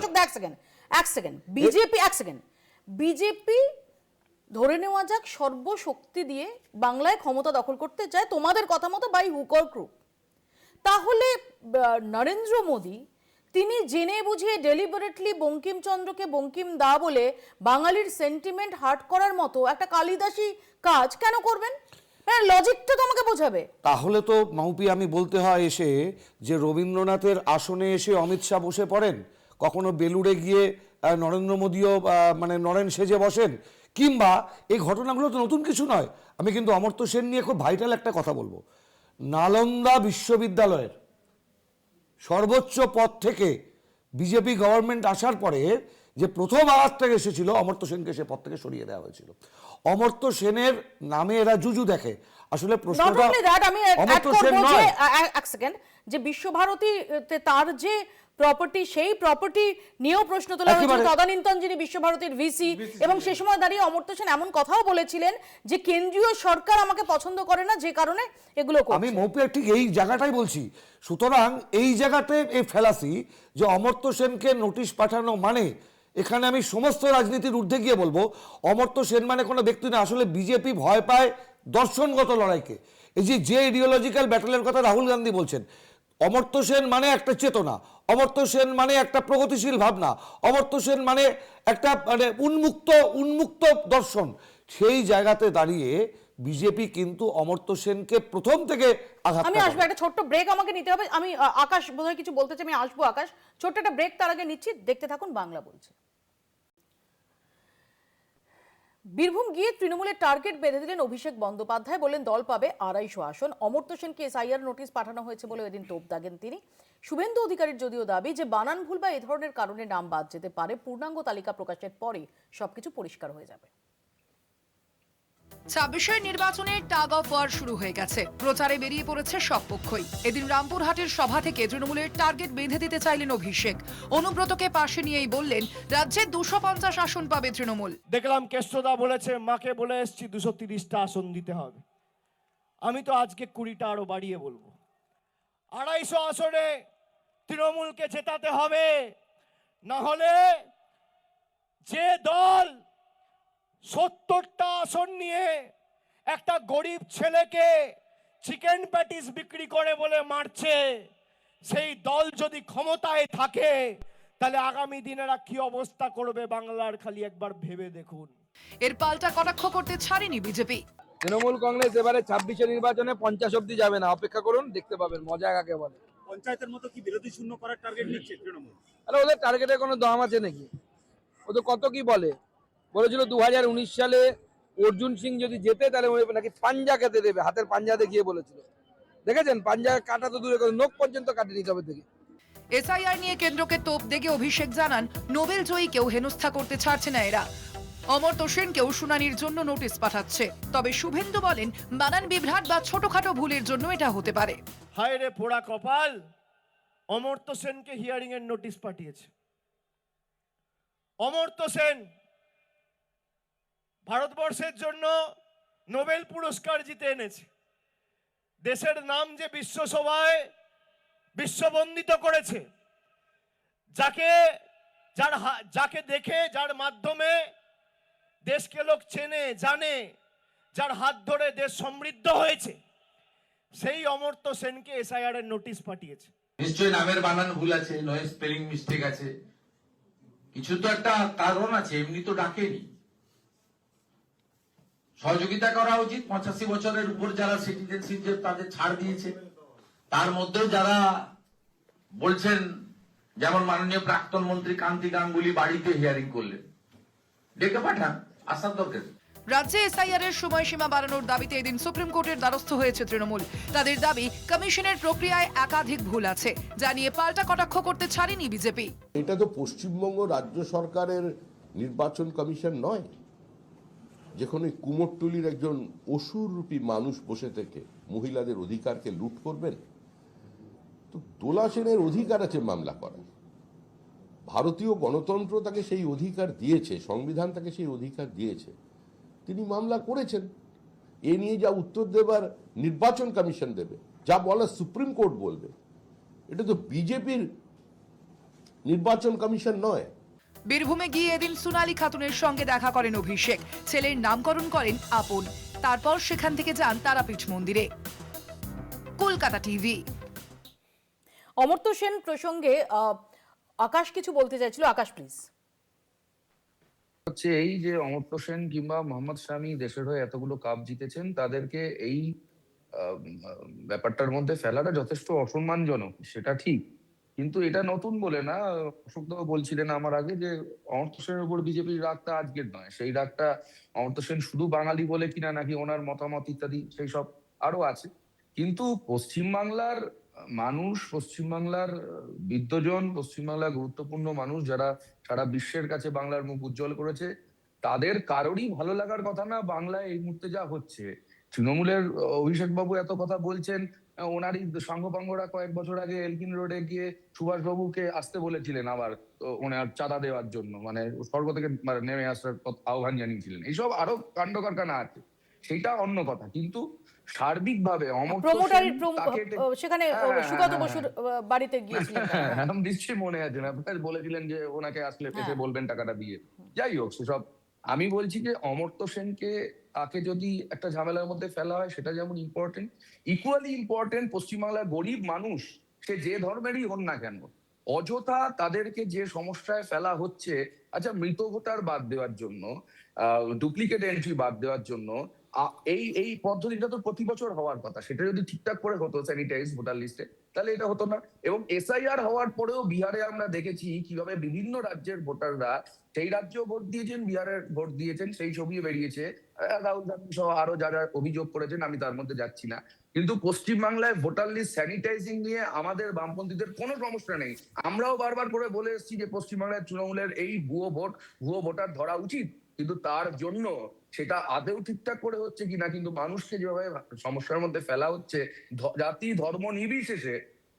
বিজেপি ধরে নেওয়া যাক সর্বশক্তি দিয়ে বাংলায় ক্ষমতা দখল করতে চায় তোমাদের কথা মতো বাই হুক অর ক্রুক। তাহলে নরেন্দ্র মোদী তিনি জেনে বুঝিয়ে ডেলিবারেটলি বঙ্কিমচন্দ্রকে বঙ্কিম দা বলে বাঙালির সেন্টিমেন্ট হার্ট করার মতো একটা কালিদাসী কাজ কেন করবেন? লজিকটা তো আমাকে বোঝাবে। তাহলে তো মাউপি আমি বলতে হয় এসে যে রবীন্দ্রনাথের আসনে এসে অমিত শাহ বসে পড়েন, কখনো বেলুড়ে গিয়ে নরেন্দ্র মোদীও মানে নরেন সেজে বসেন, কিংবা এই ঘটনাগুলো তো নতুন কিছু নয়। আমি কিন্তু অমর্ত্য সেন নিয়ে খুব ভাইটাল একটা কথা বলবো। নালন্দা বিশ্ববিদ্যালয়ের সর্বোচ্চ পদ থেকে বিজেপি গভর্নমেন্ট আসার পরে যে প্রথম আওয়াজটা এসেছিল, অমর্ত্য সেনকে সে পদ থেকে সরিয়ে দেওয়া হয়েছিল। অমর্ত্য সেনের নামে এরা জুজু দেখে। আসলে প্রশ্নটা অমর্ত্য সেন নয়। এক সেকেন্ড, যে বিশ্বভারতীতে তার যে প্রপার্টি, সেই প্রপার্টি নিয়েও প্রশ্ন তোলা হয়েছিল। তদানীন্তন যিনি বিশ্বভারতীর ভিসি, এবং সে সময় দাঁড়িয়ে অমর্ত্য সেন এমন কথাও বলেছিলেন যে কেন্দ্রীয় সরকার আমাকে পছন্দ করে না, যে কারণে এগুলো করছে। আমি মৌপিয়া ঠিক এই জায়গাটাই বলছি। সুতরাং এই জায়গাতে এই ফেলাসি যে অমর্ত্য সেনকে নোটিশ পাঠানো মানে, এখানে আমি সমস্ত রাজনীতির ঊর্ধ্বে গিয়ে বলবো অমর্ত্য সেন মানে কোনো ব্যক্তি না। আসলে বিজেপি ভয় পায় দর্শনগত লড়াইকে। এই যে ইডিওলজিক্যাল ব্যাটেলের কথা রাহুল গান্ধী বলছেন, অমর্ত্য সেন মানে একটা চেতনা, অমর্ত্য সেন মানে একটা প্রগতিশীল ভাবনা, অমর্ত্য সেন মানে একটা মানে উন্মুক্ত দর্শন। সেই জায়গাতে দাঁড়িয়ে বিজেপি কিন্তু অমর্ত্য সেনকে প্রথম থেকে আঘাত। আমি আসবো, একটা ছোট্ট ব্রেক আমাকে নিতে হবে। আমি আকাশ বোধহয় কিছু বলতে চাই, আমি আসবো আকাশ। ছোট্ট একটা ব্রেক তার আগে নিচ্ছি, দেখতে থাকুন বাংলা বলছে। বীরভূম গিয়ে তৃণমূলের টার্গেট বেঁধে দিলেন অভিষেক বন্দ্যোপাধ্যায়, বললেন দল পাবে 250 আসন। অমর্ত্য সেনকে এসআইআর নোটিশ পাঠানো হয়েছে বলে এদিন তোপ দাগেন তিনি। শুভেন্দু অধিকারীর যদিও দাবি যে বানান ভুল বা এ ধরনের কারণে নাম বাদ যেতে পারে, পূর্ণাঙ্গ তালিকা প্রকাশের পরে সবকিছু পরিষ্কার হয়ে যাবে। ২৬ নির্বাচনের টাগ অফ ওয়ার শুরু হয়ে গেছে। প্রচারে বেরিয়ে পড়েছে সব পক্ষই। এদিন রামপুরহাটের সভা থেকে তৃণমূলের টার্গেট বেঁধে দিতে চাইলেন অভিষেক। অনুব্রতকে পাশে নিয়েই বললেন রাজ্যে 250 আসন পাবে তৃণমূল। দেখলাম কেষ্টদা বলেছে মাকে বলে এসছি 230টা আসন দিতে হবে। আমি তো আজকে 20টা আরো বাড়িয়ে বলবো। 250 আসনে তৃণমূলকে জেতাতে হবে, না হলে যে দল 70টা আসন নিয়ে একটা গরিব ছেলেকে চিকেন প্যাটিস বিক্রি করে বলে মারছে, সেই দল যদি ক্ষমতায় থাকে তাহলে আগামী দিনেরা কি অবস্থা করবে বাংলার খালি একবার ভেবে দেখুন। এর পাল্টা কটাক্ষ করতে ছাড়েনি বিজেপি। তৃণমূল কংগ্রেস এবারে 26 নির্বাচনে 50 অব্দি যাবে না, অপেক্ষা করুন, দেখতে পাবেন মজা কাকে বলে। পঞ্চায়েতের মতো কি বিরোধী শূন্য করার টার্গেট নিচ্ছে তৃণমূল? আরে ওদের টার্গেটে কোনো দাম আছে নাকি? ও তো কত কি বলেছিল 2019 সালে অর্জুন সিং যদি জেতে তাহলে নাকি পাঞ্জা খেতে দেবে, হাতের পাঞ্জা দেখিয়ে বলেছিল। দেখেছেন পাঞ্জা কাটা তো দূরে, নখ পর্যন্ত কাটেনি তবে থেকে। এসআইআর নিয়ে কেন্দ্রকে তোপ দেগে অভিষেক জানান নোবেল জয়ীকেও হেনস্থা করতে ছাড়ছে না এরা। অমর্ত্য সেনকেও শুনানির জন্য নোটিশ পাঠাচ্ছে। তবে শুভেন্দু বলেন, বানান বিভ্রাট বা ছোটখাটো ভুলের জন্য এটা হতে পারে। হায় রে পোড়া কপাল, অমর্ত্য সেনকে হিয়ারিং এর নোটিশ পাঠিয়েছে। অমর্ত্য সেন ভারতবর্ষের জন্য নোবেল পুরস্কার জিতে এনেছে। দেশের নাম যে বিশ্বসভায় বিশ্ববন্দিত করেছে, যাকে দেখে, যার মাধ্যমে দেশকে লোক চেনে জানে, যার হাত ধরে দেশ সমৃদ্ধ হয়েছে, সেই অমর্ত্য সেনকে এসআইআর এর নোটিশ পাঠিয়েছে। নিশ্চয়ই নামের বানান ভুল আছে, নয় স্পেলিং মিস্টেক আছে, কিছু তো একটা কারণ আছে, এমনি তো ডাকেনি। সহযোগিতা করা উচিত। 85 বছরের উপর যারা সিটিজেনশিপ তাদের ছাড় দিয়েছে, তার মধ্যেও যারা বলছেন, যেমন মাননীয় প্রাক্তন মন্ত্রী কান্তি গাঙ্গুলি বাড়িতে হিয়ারিং করলেন, ডেকে পাঠান, আসার দরকার। রাজ্যে এসআইআর এর সময়সীমা বাড়ানোর দাবিতে এদিন সুপ্রিম কোর্টের দ্বারস্থ হয়েছে তৃণমূল। তাদের দাবি, কমিশনের প্রক্রিয়ায় একাধিক ভুল আছে, যা নিয়ে পাল্টা কটাক্ষ করতে ছাড়েনি বিজেপি। এটা তো পশ্চিমবঙ্গ রাজ্য সরকারের নির্বাচন কমিশন নয়, যেখানে কুমোরটুলির একজন অসুররূপী মানুষ বসে থেকে মহিলাদের অধিকারকে লুট করবেন। তো দোলা সেনের অধিকার আছে মামলা করার, ভারতীয় গণতন্ত্র তাকে সেই অধিকার দিয়েছে, সংবিধান তাকে সেই অধিকার দিয়েছে, তিনি মামলা করেছেন। এ নিয়ে যা উত্তর দেবার নির্বাচন কমিশন দেবে, যা বলা সুপ্রিম কোর্ট বলবে। এটা তো বিজেপির নির্বাচন কমিশন নয়। বীরভূমে গিয়ে এদিন সোনালী খাতুনের সঙ্গে দেখা করেন অভিষেক। ছেলের নামকরণ করেন আপন। তারপর সেখান থেকে যান তারাপীঠ মন্দিরে। কলকাতা টিভি। অমর্ত্য সেন প্রসঙ্গে আকাশ কিছু বলতে চাইছিল। আকাশ প্লিজ। হচ্ছে এই যে অমর্ত্য সেন কিংবা মোহাম্মদ শামি দেশের হয়ে এতগুলো কাপ জিতেছেন, তাদেরকে এই ব্যাপারটার মধ্যে ফেলাটা যথেষ্ট অসম্মানজনক, সেটা ঠিক। কিন্তু এটা নতুন বলে না, অশোক দাও বলছিলেন আমার আগে যে অমর্ত্য সেনের উপর বিজেপির রাগটা আজকের নয়, সেই রাগটা অমর্ত্য সেন শুধু বাঙালি বলে কিনা, নাকি ওনার মতামত ইত্যাদি সেই সব আরো আছে। কিন্তু পশ্চিমবাংলার মানুষ, পশ্চিমবাংলার বিদ্বজন, পশ্চিমবাংলার গুরুত্বপূর্ণ মানুষ যারা সারা বিশ্বের কাছে বাংলার মুখ উজ্জ্বল করেছে, তাদের কারোরই ভালো লাগার কথা না বাংলায় এই মুহূর্তে যা হচ্ছে। তৃণমূলের অভিষেক বাবু এত কথা বলছেন, ওনারই সাঙ্গপাঙ্গরা কয়েক বছর আগে এলকিন রোডে গিয়ে সুভাষ বাবুকে আসতে বলেছিলেন, আবার ওনার চাঁদা দেওয়ার জন্য, মানে স্বর্গ থেকে নেমে আসার আহ্বান জানিয়েছিলেন। এইসব আরো কাণ্ড কারখানা আছে, সেটা অন্য কথা। কিন্তু সার্বিকভাবে সেখানে সুগত বসুর বাড়িতে গিয়েছিলেন, নিশ্চয়ই মনে আছে, আপনার বলেছিলেন যে ওনাকে আসলে এসে বলবেন টাকাটা দিয়ে। যাই হোক, সেসব আমি বলছি যে অমর্ত্য সেনকে তাকে যদি একটা ঝামেলার মধ্যে ফেলা হয়, সেটা যেমন ইম্পর্টেন্ট, ইকুয়ালি ইম্পর্টেন্ট পশ্চিমবাংলার গরিব মানুষ, সে যে ধর্মেরই হন না কেন, অযথা তাদেরকে যে সমস্যায় ফেলা হচ্ছে। আচ্ছা, মৃত ভোটার বাদ দেওয়ার জন্য, ডুপ্লিকেট এন্ট্রি বাদ দেওয়ার জন্য এই পদ্ধতিটা তো প্রতি বছর হওয়ার কথা। সেটা যদি ঠিকঠাক করে হতো স্যানিটাইজ ভোটার লিস্টে, তাহলে এটা হতো না। এবং এসআইআর হওয়ার পরেও বিহারে আমরা দেখেছি কিভাবে বিভিন্ন রাজ্যের ভোটাররা সেই রাজ্যেও ভোট দিয়েছেন, বিহারের ভোট দিয়েছেন, সেই ছবি বেরিয়েছে। রাহুল গান্ধী সহ আরো যারা অভিযোগ করেছেন, আমি তার মধ্যে যাচ্ছি না। কিন্তু পশ্চিমবাংলায় ভোটার লিস্ট স্যানিটাইজিং নিয়ে আমাদের বামপন্থীদের কোনো সমস্যা নেই। আমরাও বারবার করে বলে এসেছি যে পশ্চিমবাংলায় তৃণমূলের এই ভুয়ো ভোটার ধরা উচিত, কিন্তু তার জন্য সেটা আদৌ ঠিকঠাক করে হচ্ছে কিনা, কিন্তু মানুষকে যেভাবে সমস্যার মধ্যে ফেলা হচ্ছে জাতি ধর্ম নির্বিশেষে,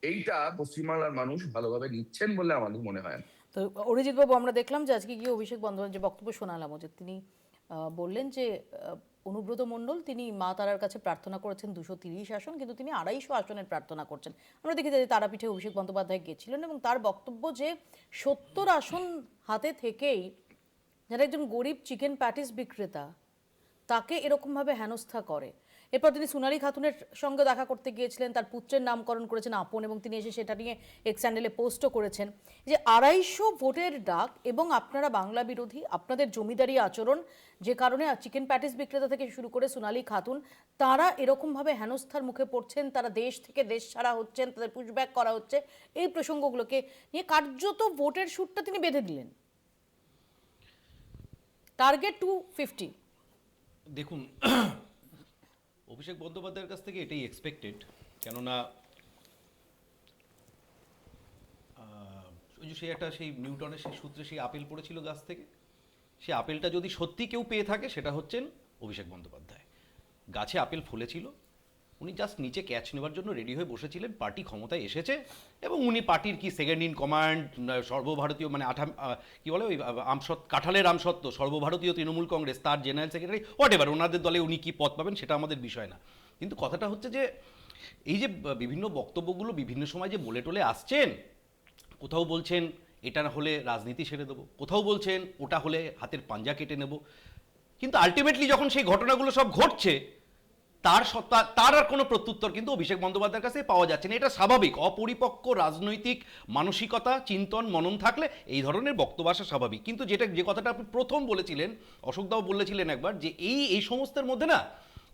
এইটা পশ্চিমবাংলার মানুষ ভালোভাবে নিচ্ছেন বলে আমাদের মনে হয়। তো অরিজিৎ বাবু, আমরা দেখলাম যে আজকে গিয়ে অভিষেক বন্দ্যোপাধ্যায় যে বক্তব্য শোনালাম, যে তিনি বললেন যে অনুব্রত মণ্ডল তিনি মা তারার কাছে প্রার্থনা করেছেন 230 আসন, কিন্তু তিনি 250 আসনের প্রার্থনা করছেন। আমরা দেখি যে তারাপীঠে অভিষেক বন্দ্যোপাধ্যায় গিয়েছিলেন এবং তার বক্তব্য যে 70 আসন হাতে থেকেই যারা একজন গরিব চিকেন প্যাটিস বিক্রেতা তাকে এরকমভাবে হেনস্থা করে। এরপর তিনি সোনালী খাতুনের সঙ্গে দেখা করতে গিয়েছিলেন, তার পুত্রের নামকরণ করেছেন আপন, এবং তিনি এসে সেটা নিয়ে এক্স চ্যানেলে পোস্টও করেছেন যে 250 ভোটের ডাক এবং আপনারা বাংলা বিরোধী, আপনাদের জমিদারি আচরণ, যে কারণে চিকেন প্যাটিস বিক্রেতা থেকে শুরু করে সোনালী খাতুন তারা এরকমভাবে হেনস্থার মুখে পড়ছেন, তারা দেশ থেকে দেশ ছাড়া হচ্ছেন, তাদের পুশব্যাক করা হচ্ছে। এই প্রসঙ্গগুলোকে নিয়ে কার্যত ভোটের সুরটা তিনি বেঁধে দিলেন। টার্গেট 250। দেখুন, অভিষেক বন্দ্যোপাধ্যায়ের কাছ থেকে এটাই এক্সপেক্টেড, কেননা ওই যে সেই নিউটনের সেই সূত্রে সেই আপেল পড়েছিল গাছ থেকে, সে আপেলটা যদি সত্যি কেউ পেয়ে থাকে সেটা হচ্ছেন অভিষেক বন্দ্যোপাধ্যায়। গাছে আপেল ফুলেছিল, উনি জাস্ট নিচে ক্যাচ নেওয়ার জন্য রেডি হয়ে বসেছিলেন। পার্টি ক্ষমতায় এসেছে এবং উনি পার্টির কি সেকেন্ড ইন কমান্ড, সর্বভারতীয় মানে কি বলে ওই কাঁঠালের আমসত্ত্ব, সর্বভারতীয় তৃণমূল কংগ্রেস তার জেনারেল সেক্রেটারি, হোয়াট এভার, ওনাদের দলে উনি কি পদ পাবেন সেটা আমাদের বিষয় না। কিন্তু কথাটা হচ্ছে যে এই যে বিভিন্ন বক্তব্যগুলো বিভিন্ন সময় যে বলে টলে আসছেন, কোথাও বলছেন এটা হলে রাজনীতি সেরে দেবো, কোথাও বলছেন ওটা হলে হাতের পাঞ্জা কেটে নেব, কিন্তু আলটিমেটলি যখন সেই ঘটনাগুলো সব ঘটছে তার আর কোনো প্রত্যুত্তর কিন্তু অভিষেক বন্দ্যোপাধ্যায়ের কাছে পাওয়া যাচ্ছে না। এটা স্বাভাবিক, অপরিপক্ক রাজনৈতিক মানসিকতা, চিন্তন, মনন থাকলে এই ধরনের বক্তব্য আসা স্বাভাবিক। কিন্তু যে কথাটা আপনি প্রথম বলেছিলেন, অশোকদাও বলেছিলেন একবার, যে এই সমস্তের মধ্যে না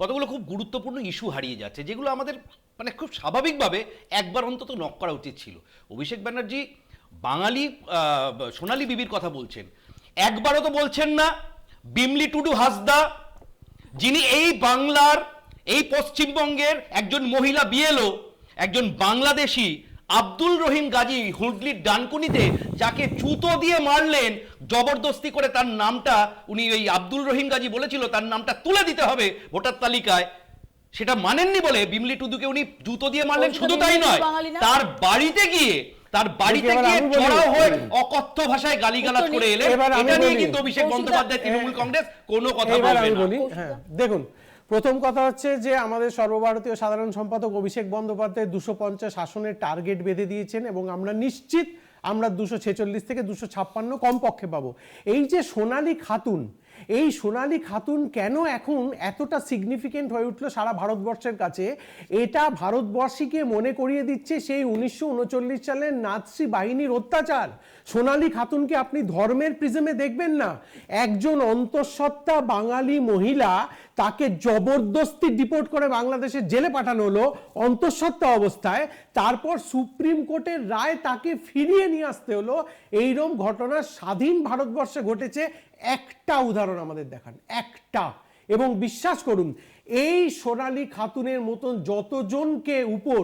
কতগুলো খুব গুরুত্বপূর্ণ ইস্যু হারিয়ে যাচ্ছে, যেগুলো আমাদের মানে খুব স্বাভাবিকভাবে একবার অন্তত নক করা উচিত ছিল। অভিষেক ব্যানার্জি বাঙালি সোনালী বিবির কথা বলছেন, একবারও তো বলছেন না বিমলি টুডু হাসদা, যিনি এই বাংলার, এই পশ্চিমবঙ্গের একজন মহিলা বিএলও, একজন বাংলাদেশি আব্দুল রহিম গাজী হুগলির ডানকুনিতে যাকে জুতো দিয়ে মারলেন, জবরদস্তি করে তার নামটা, উনি ওই আব্দুল রহিম গাজী বলেছিল তার নামটা তুলে দিতে হবে ভোটার তালিকায়, সেটা মানেননি বলে বিমলি টুডুকে উনি জুতো দিয়ে মারলেন। শুধু তাই নয়, তার বাড়িতে গিয়ে চড়াও হয়ে অকথ্য ভাষায় গালিগালাজ করে এলেন। এটা নিয়ে কিন্তু অভিষেক বন্দ্যোপাধ্যায়, তৃণমূল কংগ্রেস কোনো কথা বলবে না। হ্যাঁ, দেখুন, প্রথম কথা হচ্ছে যে আমাদের সর্বভারতীয় সাধারণ সম্পাদক অভিষেক বন্দ্যোপাধ্যায় 250 আসনের টার্গেট বেঁধে দিয়েছেন এবং আমরা নিশ্চিত আমরা 246 থেকে 256 কমপক্ষে পাবো। এই যে সোনালী খাতুন, এই সোনালী খাতুন কেন এখন এতটা সিগনিফিকেন্ট হয়ে উঠলো সারা ভারতবর্ষের কাছে, এটা ভারতবর্ষীকে মনে করিয়ে দিচ্ছে সেই 1939 সালের নাৎসি বাহিনীর অত্যাচার। সোনালী খাতুনকে আপনি ধর্মের প্রিজমে দেখবেন না, একজন অন্তঃসত্ত্বা বাঙালি মহিলা, তাকে জবরদস্তি ডিপোর্ট করে বাংলাদেশের জেলে পাঠানো হলো অন্তঃসত্ত্বা অবস্থায়, তারপর সুপ্রিম কোর্টের রায় তাকে ফিরিয়ে নিয়ে আসতে হলো। এইরকম ঘটনা স্বাধীন ভারতবর্ষে ঘটেছে একটা উদাহরণ আমাদের দেখান, একটা। এবং বিশ্বাস করুন, এই সোনালী খাতুনের মতন যতজনকে উপর,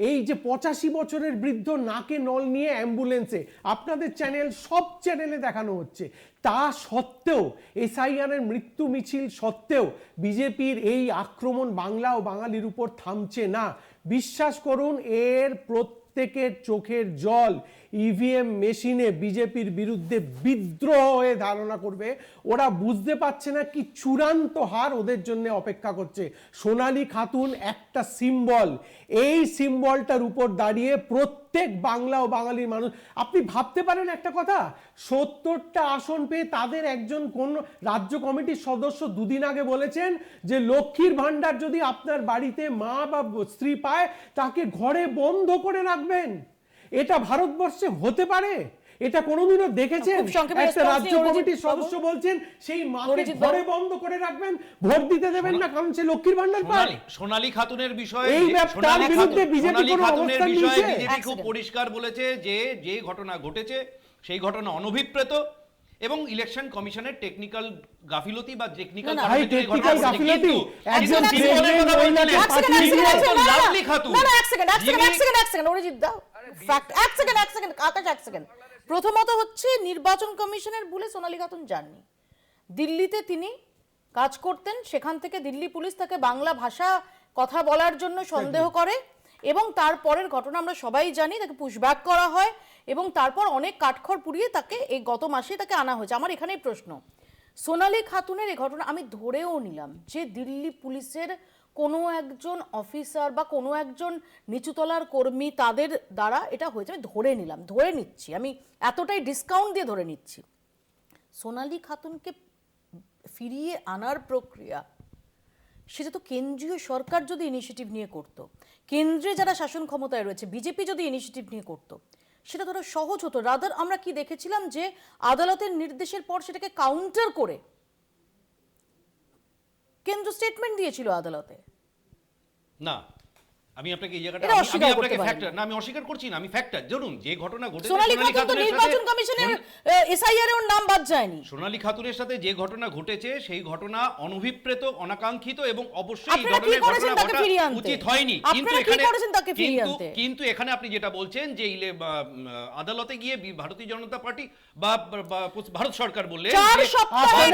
এই যে 85 বছরের বৃদ্ধ নাকে নল নিয়ে অ্যাম্বুলেন্সে, আপনাদের চ্যানেল সব চ্যানেলে দেখানো হচ্ছে, তা সত্ত্বেও এসআইআর এর মৃত্যু মিছিল সত্ত্বেও বিজেপির এই আক্রমণ বাংলা ও বাঙালির উপর থামছে না। বিশ্বাস করুন, এর প্রত্যেকের চোখের জল ইভিএম মেশিনে বিজেপির বিরুদ্ধে বিদ্রোহ হয়ে ধারণা করবে। ওরা বুঝতে পারছে না কি চূড়ান্ত হার ওদের জন্য অপেক্ষা করছে। সোনালী খাতুন একটা সিম্বল, এই সিম্বলটার উপর দাঁড়িয়ে প্রত্যেক বাংলা ও বাঙালির মানুষ, আপনি ভাবতে পারেন একটা কথা, 70টা আসন পেয়ে তাদের একজন কোন রাজ্য কমিটির সদস্য দুদিন আগে বলেছেন যে লক্ষ্মীর ভান্ডার যদি আপনার বাড়িতে মা বা স্ত্রী পায় তাকে ঘরে বন্ধ করে রাখবেন। এটা ভারতবর্ষে হতে পারে? এটা কোনোদিনও দেখেছেন? একটা রাজ্য কমিটির সদস্য বলছেন সেই মাকে ঘরে বন্ধ করে রাখবেন, ভোট দিতে দেবেন না, কারণ সে লক্ষ্মীর ভান্ডার পায়। সোনালী খাতুনের বিষয়ে এই তার বিরুদ্ধে বিজেপি কোনো অবস্থান নিয়েছে? বিজেপি খুব পরিষ্কার বলেছে যে ঘটনা ঘটেছে সেই ঘটনা অনভিপ্রেত এবং ইলেকশন কমিশনের টেকনিক্যাল গাফিলতি বা টেকনিক্যাল গাফিলতি একজন লাভলি খাতুন। প্রথমত হচ্ছে নির্বাচন কমিশনের ভুলে সোনালী খাতুন যাননি, দিল্লিতে তিনি কাজ করতেন, সেখান থেকে দিল্লি পুলিশ তাকে বাংলা ভাষা কথা বলার জন্য সন্দেহ করে এবং তারপরের ঘটনা আমরা সবাই জানি, তাকে পুশব্যাক করা হয় এবং তারপর অনেক কাঠখড় পুড়িয়ে তাকে এই গত মাসে তাকে আনা হয়েছে। আমার এখানেই প্রশ্ন, সোনালী খাতুনের এই ঘটনা আমি ধরেও নিলাম যে দিল্লি পুলিশের কোনো একজন অফিসার বা কোনো একজন নিচুতলার কর্মী তাদের দ্বারা এটা হয়েছে, আমি ধরে নিলাম, ধরে নিচ্ছি, আমি এতটাই ডিসকাউন্ট দিয়ে ধরে নিচ্ছি। সোনালী খাতুনকে ফিরিয়ে আনার প্রক্রিয়া সেটা তো কেন্দ্রীয় সরকার যদি ইনিশিয়েটিভ নিয়ে করতো, কেন্দ্রে যারা শাসন ক্ষমতায় রয়েছে বিজেপি যদি ইনিশিয়েটিভ নিয়ে করতো, সেটা ধরো সহজ হতো। রাদার আমরা কি দেখেছিলাম যে আদালতের নির্দেশের পর সেটাকে কাউন্টার করে কেন্দ্র স্টেটমেন্ট দিয়েছিল আদালতে। না, আমি আপনাকে এই জায়গাটা এটা আমি অস্বীকার আপনাকে করতে পারেন ফ্যাক্টর না, আমি অস্বীকার করছি না, আমি ফ্যাক্টর। ধরুন যে ঘটনা ঘটেছে সোনালী সোনালী খাতুন তো খাতুনের নির্বাচন সাথে কমিশনের এসআইআর এর নাম বাদ যায়নি। সোনালী খাতুনের সাথে যে ঘটনা ঘটেছে সেই ঘটনা অনভিপ্রেত, অনাকাঙ্ক্ষিত এবং অবশ্যই এই আপনারা কি ধরনের করেছেন ঘটনা তাকে ঘটা ফিরিয়ে আনতে? উচিত হয়নি। কিন্তু আপনারা কি এখানে করেছেন তাকে ফিরিয়ে আনতে? কিন্তু এখানে আপনি যেটা বলছেন যে আদালতে গিয়ে ভারতীয় জনতা পার্টি বা ভারত সরকার বললেন 4 যে সপ্তাহে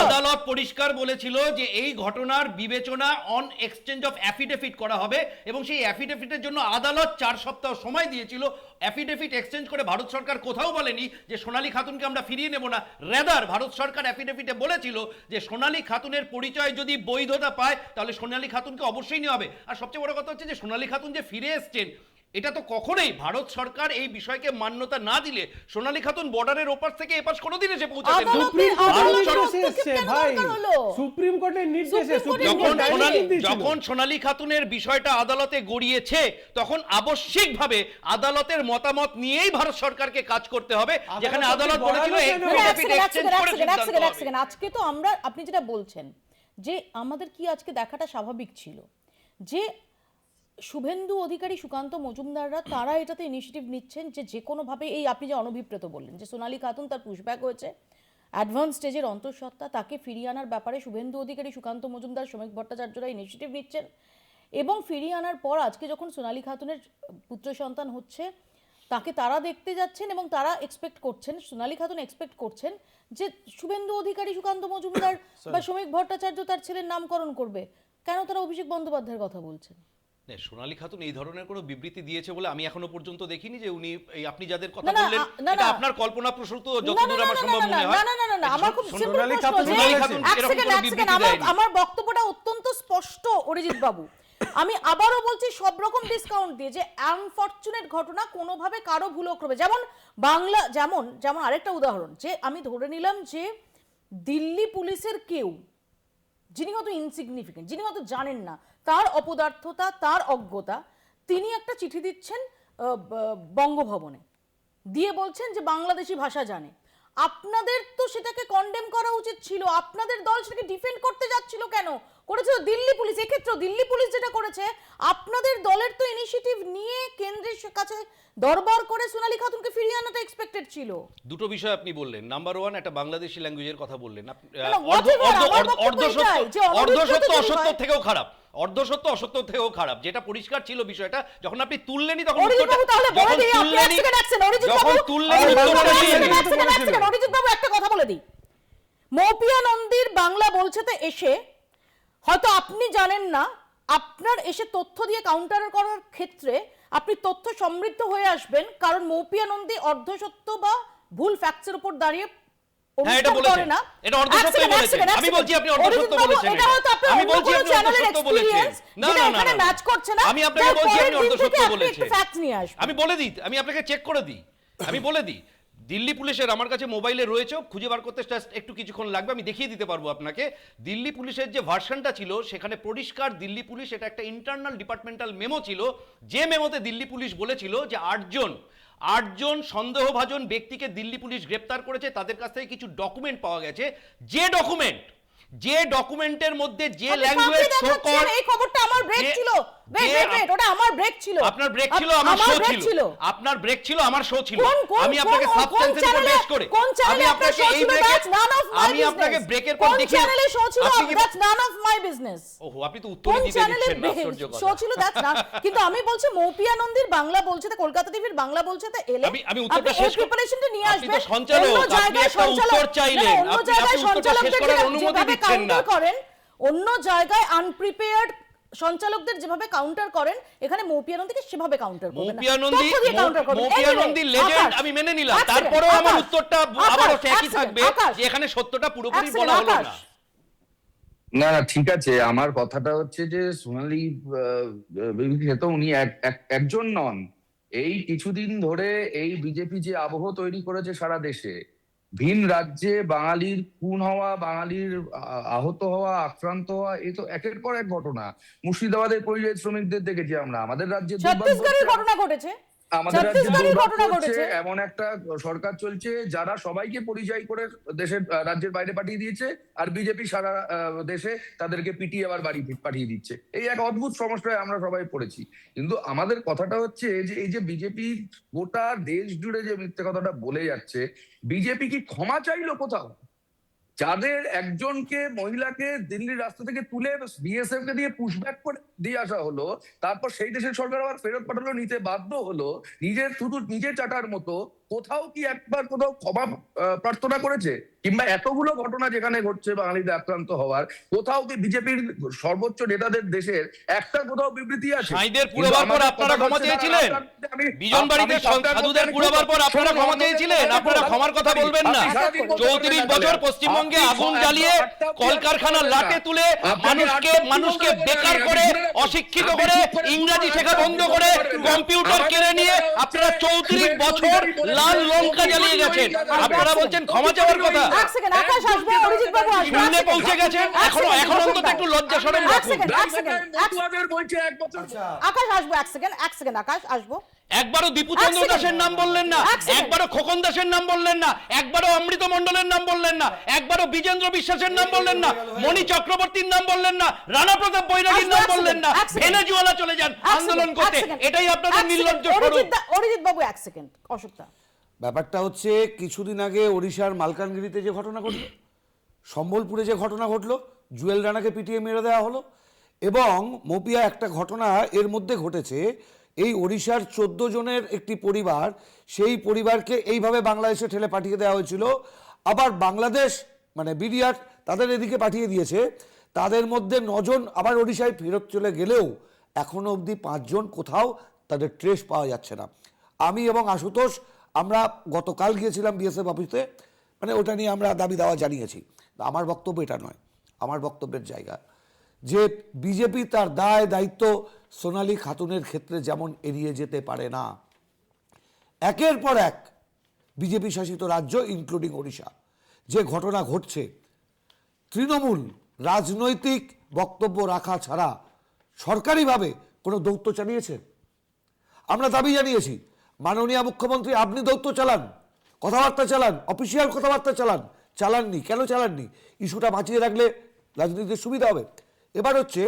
আদালত পরিষ্কার বলেছিল যে এই ঘটনার বিবেচনা অন এক্সচেঞ্জ অফ অ্যাফিডেভিট করা হবে এবং সেই অ্যাফিডেভিটের জন্য আদালত 4 সপ্তাহ সময় দিয়েছিল। অ্যাফিডেভিট এক্সচেঞ্জ করে ভারত সরকার কোথাও বলেনি যে সোনালী খাতুনকে আমরা ফিরিয়ে নেব না। রেদার ভারত সরকার অ্যাফিডেভিটে বলেছিল যে সোনালী খাতুনের পরিচয় যদি বৈধতা পায় তাহলে সোনালী খাতুনকে অবশ্যই নেওয়া হবে। আর সবচেয়ে বড় কথা হচ্ছে যে সোনালী খাতুন যে ফিরে এসছেন, এটা তো কখনোই ভারত সরকার এই বিষয়কে মান্যতা না দিলে সোনালী খাতুন বর্ডারের ওপার থেকে এপাশ কোনোদিন এসে পৌঁছাতেন না। সুপ্রিম কোর্টের নির্দেশে যখন সোনালী খাতুনের বিষয়টা আদালতে গড়িয়েছে তখন আবশ্যিকভাবে আদালতের মতামত নিয়েই ভারত সরকারকে কাজ করতে হবে, যেখানে আদালত বলেছিল আজকে তো আমরা, আপনি যেটা বলছেন যে আমাদের কি আজকে দেখাটা স্বাভাবিক ছিল যে শুভেন্দু অধিকারী, সুকান্ত মজুমদাররা তারা এটাতে ইনিশিয়েটিভ নিচ্ছেন যে কোনোভাবে এই আপনি যে অনভিপ্রেত বললেন যে সোনালী খাতুন তার পুশব্যাক হয়েছে, অ্যাডভান্স স্টেজের অন্তঃসত্ত্বা, তাকে ফিরিয়ে আনার ব্যাপারে শুভেন্দু অধিকারী, সুকান্ত মজুমদার, শ্রমিক ভট্টাচার্যরা ইনিশিয়েটিভ নিচ্ছেন এবং ফিরিয়ে আনার পর আজকে যখন সোনালী খাতুনের পুত্র সন্তান হচ্ছে তাকে তারা দেখতে যাচ্ছেন এবং তারা এক্সপেক্ট করছেন, সোনালী খাতুন এক্সপেক্ট করছেন যে শুভেন্দু অধিকারী, সুকান্ত মজুমদার বা শ্রমিক ভট্টাচার্য তার ছেলের নামকরণ করবে। কেন তারা অভিষেক বন্দ্যোপাধ্যায়ের কথা বলছেন? সোনালী খাতুন এই ধরনের কোনো বিবৃতি দিয়েছে বলে আমি এখনো পর্যন্ত দেখিনি যে উনি এই আপনি যাদের কথা বললেন এটা আপনার কল্পনা প্রসূত যতদূর আমার সম্ভব মনে হয়। না আমার খুব সিম্পল প্রশ্ন, আমার বক্তব্যটা অত্যন্ত স্পষ্ট অরিজিৎ বাবু। আমি আবারও বলছি সব রকম ডিসকাউন্ট দিয়ে যে আনফরচুনেট ঘটনা কোনোভাবে কারো ভুলক্রমে, যেমন বাংলা, যেমন আরেকটা উদাহরণ যে আমি ধরে নিলাম যে দিল্লি পুলিশের কেউ যিনি হয়তো ইনসিগনিফিকেন্ট, যিনি হয়তো জানেন না, তার অপদার্থতা, তার অজ্ঞতা, তিনি একটা চিঠি দিচ্ছেন বঙ্গভবনে, দিয়ে বলছেন যে বাংলাদেশি ভাষা জানে। আপনাদের তো সেটাকে কন্ডেম করা উচিত ছিল, আপনাদের দল সেটাকে ডিফেন্ড করতে যাচ্ছিল কেন? করেছিল দিল্লি পুলিশ। এক্ষেত্রে দিল্লি পুলিশ যেটা করেছে, আপনাদের দলের তো ইনিশিয়েটিভ নিয়ে কেন্দ্রের কাছে দরবার করে সোনালী খাতুনকে ফিরিয়ে আনাটা এক্সপেক্টেড ছিল। দুটো বিষয় আপনি বললেন, নাম্বার 1 একটা বাংলাদেশি ল্যাঙ্গুয়েজের কথা বললেন, অর্ধসত্য অসত্য থেকেও খারাপ, অর্ধসত্য অসত্য থেকেও খারাপ, যেটা পরিষ্কার ছিল বিষয়টা যখন আপনি তুললেনই তখন অরিজিৎ বাবু একটা কথা বলে দিই, মৌপিয়া নন্দীর বাংলা বলছে তো এসে হয়তো আপনি জানেন না, আপনার এসে তথ্য দিয়ে কাউন্টার করার ক্ষেত্রে আপনি তথ্য সমৃদ্ধ হয়ে আসবেন, কারণ মৌপিয়া নন্দী অর্ধসত্য বা ভুল ফ্যাক্টসের উপর দাঁড়িয়ে আমি আপনাকে চেক করে দিই, আমি বলে দিই দিল্লি পুলিশের আমার কাছে মোবাইলে রয়েছে, খুঁজে বার করতে একটু কিছুক্ষণ লাগবে, আমি দেখিয়ে দিতে পারবো আপনাকে। দিল্লি পুলিশের যে ভার্সনটা ছিল সেখানে পরিষ্কার দিল্লি পুলিশ, এটা একটা ইন্টারনাল ডিপার্টমেন্টাল মেমো ছিল, যে মেমোতে দিল্লি পুলিশ বলেছিল যে 8জন সন্দেহভাজন ব্যক্তিকে দিল্লি পুলিশ গ্রেপ্তার করেছে, তাদের কাছ থেকে কিছু ডকুমেন্ট পাওয়া গেছে, যে ডকুমেন্টের মধ্যে যে ল্যাঙ্গুয়েজ শো করে, এই খবরটা আমার ব্রেক ছিল, ওটা আমার ব্রেক ছিল, আপনার ব্রেক ছিল, আমার শো ছিল, আপনার ব্রেক ছিল, আমার শো ছিল, আমি আপনাকে সাবস্টেন্সের উপর বেস করে আমি আপনাকে এই আমি আপনাকে ব্রেকের পর দেখিয়ে চ্যানেলে শো ছিল, that's none of my business. ওহো, আপনি তো উত্তর দিতে দিচ্ছেন না, আশ্চর্য কথা। শো ছিল, দ্যাটস না, কিন্তু আমি বলছি মৌপিয়া নন্দীর বাংলা বলছে, তো কলকাতা টিভির বাংলা বলছে, তো এলে আমি উত্তরটা শেষ প্রিপারেশনটা নিয়ে আসবেন। আপনি তো সঞ্চালক, আপনি একটা উত্তর চাইলেন, আপনি উত্তরটা শেষ করার অনুমতি দিচ্ছেন না। অন্য জায়গায় আনপ্রিপেয়ার্ড সঞ্চালকদের যেভাবে কাউন্টার করেন, এখানে মৌপিয়া নন্দীকে সেভাবে কাউন্টার করবেন। মৌপিয়া নন্দী লেজেন্ড আমি মেনে নিলাম, তারপরেও আমার উত্তরটা আবারও একই থাকবে যে এখানে সত্যটা পুরোপুরি বলা হলো না। না ঠিক আছে, আমার কথাটা হচ্ছে যে সোনালী তো উনি একজন নন। এই কিছুদিন ধরে এই বিজেপি যে আবহ তৈরি করেছে সারা দেশে, ভিন রাজ্যে বাঙালির খুন হওয়া, বাঙালির আহত হওয়া, আক্রান্ত হওয়া, এই তো একের পর এক ঘটনা। মুর্শিদাবাদের পরিযায়ী শ্রমিকদের দেখেছি আমরা, আমাদের রাজ্যে ছত্তিশগড়ের ঘটনা ঘটেছে, আমাদের রাজ্যে ছত্তিশগড়ের দুর্ভাগ্য ঘটনা হচ্ছে ঘটেছে। এমন একটা সরকার চলছে যারা সবাইকে পরিযায়ী করে দেশের রাজ্যের বাইরে পাঠিয়ে দিয়েছে, আর বিজেপি সারা দেশে তাদেরকে পিটিয়ে আবার বাড়ি পাঠিয়ে দিচ্ছে। এই এক অদ্ভুত সমস্যায় আমরা সবাই পড়েছি। কিন্তু আমাদের কথাটা হচ্ছে যে এই যে বিজেপি গোটা দেশ জুড়ে যে মিথ্যে কথাটা বলে যাচ্ছে, বিজেপি কি ক্ষমা চাইলো কোথাও? যাদের একজনকে মহিলাকে দিল্লির রাস্তা থেকে তুলে বিএসএফ কে দিয়ে পুশব্যাক করে দিয়ে আসা হলো, তারপর সেই দেশের সরকার আবার ফেরত পাঠালো, নিতে বাধ্য হলো, নিজের শুধু নিজের চাটার মতো, কোথাও কি একবার কোথাও ক্ষমা প্রার্থনা করেছে? কিংবা এতগুলো ঘটনা যেখানে ঘটছে বাঙালিদের আক্রান্ত হওয়ার, কোথাও কি বিজেপির সর্বোচ্চ নেতাদের দেশের একটা কোথাও বিবৃতি আছে? সাঁইদের পুরোবার পর আপনারা ক্ষমা চেয়েছিলেন, বিজন বাড়িতে সাধুদের পুরোবার পর আপনারা ক্ষমা চেয়েছিলেন, আপনারা ক্ষমার কথা বলবেন না। 34 বছর পশ্চিমবঙ্গে আগুন জ্বালিয়ে কলকারখানার লাটে তুলে মানুষকে বেকার করে, অশিক্ষিত করে, ইংরেজি শেখা বন্ধ করে, কম্পিউটার কেড়ে নিয়ে আপনারা 34 বছর লাল লঙ্কা জ্বালিয়ে গেছেন। আপনারা বলছেন ক্ষমা চাওয়ার কথা। এক সেকেন্ড, আকাশ আসবে, অরিজিৎ বাবু আসবে। শূন্যে পৌঁছে গেছেন, এখন অন্তত একটু লজ্জা শরম রাখুন। আকাশ আসবো, এক সেকেন্ড আকাশ আসবো। একবারও দীপুচন্দ্র দাসের নাম বললেন না, একবারও খোকন দাসের নাম বললেন না, একবারও অমৃত মণ্ডলের নাম বললেন না, একবারও বিজেন্দ্র বিশ্বাসের নাম বললেন না, মণি চক্রবর্তীর নাম বললেন না, রানা প্রতাপ বৈরাগীর নাম বললেন না। ভেনেজুয়েলা চলে যান আন্দোলন করতে, এটাই আপনাদের নির্লজ্জ স্বরূপ। অরিজিৎ বাবু এক সেকেন্ড, অশোকদা। ব্যাপারটা হচ্ছে কিছুদিন আগে ওড়িশার মালকানগিরিতে যে ঘটনা ঘটলো, সম্বলপুরে যে ঘটনা ঘটলো, জুয়েল রানাকে পিটিয়ে মেরে দেওয়া হলো, এবং মপিয়া একটা ঘটনা এর মধ্যে ঘটেছে। এই ওড়িশার 14 জনের একটি পরিবার, সেই পরিবারকে এইভাবে বাংলাদেশে ঠেলে পাঠিয়ে দেওয়া হয়েছিল। আবার বাংলাদেশ মানে বিডিআর তাদের এদিকে পাঠিয়ে দিয়েছে। তাদের মধ্যে 9 জন আবার ওড়িশায় ফেরত চলে গেলেও এখনো অবধি 5 জন কোথাও তাদের ট্রেস পাওয়া যাচ্ছে না। আমি এবং আশুতোষ আমরা গতকাল গিয়েছিলাম বিএসএফ অফিসে, মানে ওটা নিয়ে আমরা দাবি দাওয়া জানিয়েছি। আমার বক্তব্য এটা নয়, আমার বক্তব্যের জায়গা যে বিজেপি তার দায় দায়িত্ব সোনালী খাতুনের ক্ষেত্রে যেমন এড়িয়ে যেতে পারে না। একের পর এক বিজেপি শাসিত রাজ্য ইনক্লুডিং ওড়িশা যে ঘটনা ঘটছে, তৃণমূল রাজনৈতিক বক্তব্য রাখা ছাড়া সরকারিভাবে কোনো দৌত্য চালিয়েছে? আমরা দাবি জানিয়েছি, মাননীয় মুখ্যমন্ত্রী আপনি দৌত্য চালান, কথাবার্তা চালান, অফিসিয়াল কথাবার্তা চালাননি। কেন চালাননি? ইস্যুটা বাঁচিয়ে রাখলে রাজনীতির সুবিধা হবে। এবার হচ্ছে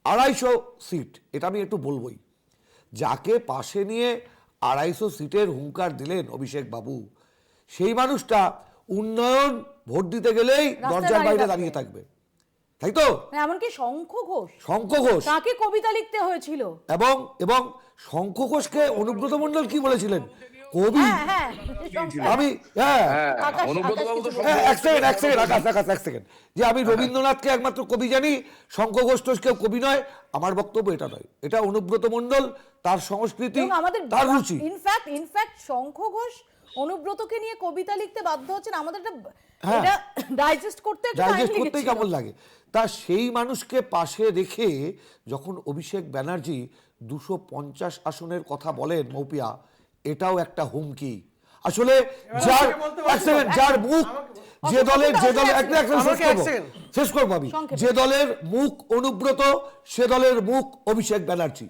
250 সিট, এটা আমি একটু বলবই। যাকে পাশে নিয়ে 250 সিটের হুঙ্কার দিলেন অভিষেক বাবু, সেই মানুষটা উন্নয়ন ভোট দিতে গেলেই দরজার বাইরে দাঁড়িয়ে থাকবে, তাই তো? এমনকি শঙ্খ ঘোষ তাকে কবিতা লিখতে হয়েছিল, এবং শঙ্খ ঘোষকে অনুব্রত মণ্ডল কি বলেছিলেন? কবি। আমি এক সেকেন্ড, যে আমি রবীন্দ্রনাথকে একমাত্র কবি জানি, শঙ্খ ঘোষ কেউ কবি নয়। আমার বক্তব্য এটা নয়, এটা অনুব্রত মণ্ডল, তার সংস্কৃতি, তার রুচি। ইনফ্যাক্ট শঙ্খ ঘোষ অনুব্রতকে নিয়ে কবিতা লিখতে বাধ্য হচ্ছেন। আমাদের এটা ডাইজেস্ট করতেই কেমন লাগে। তা সেই মানুষকে পাশে রেখে যখন অভিষেক ব্যানার্জি 250 আসনের কথা বলেন মৌপিয়া, এটাও একটা হুমকি। আসলে যার মুখ যে দলের শেষ করবো আমি, যে দলের মুখ অনুব্রত, সে দলের মুখ অভিষেক ব্যানার্জি।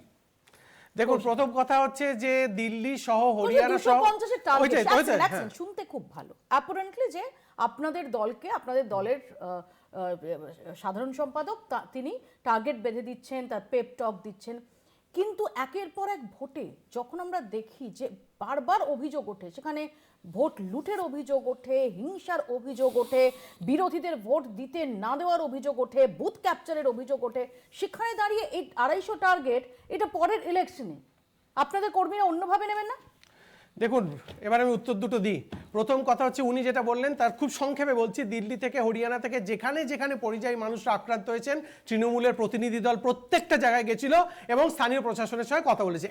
দেখুন, প্রথম কথা হচ্ছে যে দিল্লি সহ হরিয়ানা সহ শুনতে খুব ভালো অ্যাপারেন্টলি যে আপনাদের দলের সাধারণ সম্পাদক তিনি টার্গেট বেঁধে দিচ্ছেন, তার পেপ টক দিচ্ছেন। কিন্তু একের পর এক ভোটে যখন আমরা দেখি যে বারবার অভিযোগ ওঠে, সেখানে ভোট লুটের অভিযোগ ওঠে, হিংসার অভিযোগ ওঠে, বিরোধীদের ভোট দিতে না দেওয়ার অভিযোগ ওঠে, বুথ ক্যাপচারের অভিযোগ ওঠে, সেখানে দাঁড়িয়ে এই 250 টার্গেট, এটা পরের ইলেকশনে আপনাদের কর্মীরা অন্যভাবে নেবেন না? দেখুন, এবার আমি উত্তর দুটো দিই। প্রথম কথা হচ্ছে, উনি যেটা বললেন তার খুব সংক্ষেপে বলছি, দিল্লি থেকে হরিয়ানা থেকে যেখানে যেখানে পরিযায়ী মানুষরা আক্রান্ত হয়েছেন, তৃণমূলের প্রতিনিধি দল প্রত্যেকটা জায়গায় গেছিল এবং স্থানীয় প্রশাসনের সঙ্গে কথা বলেছে।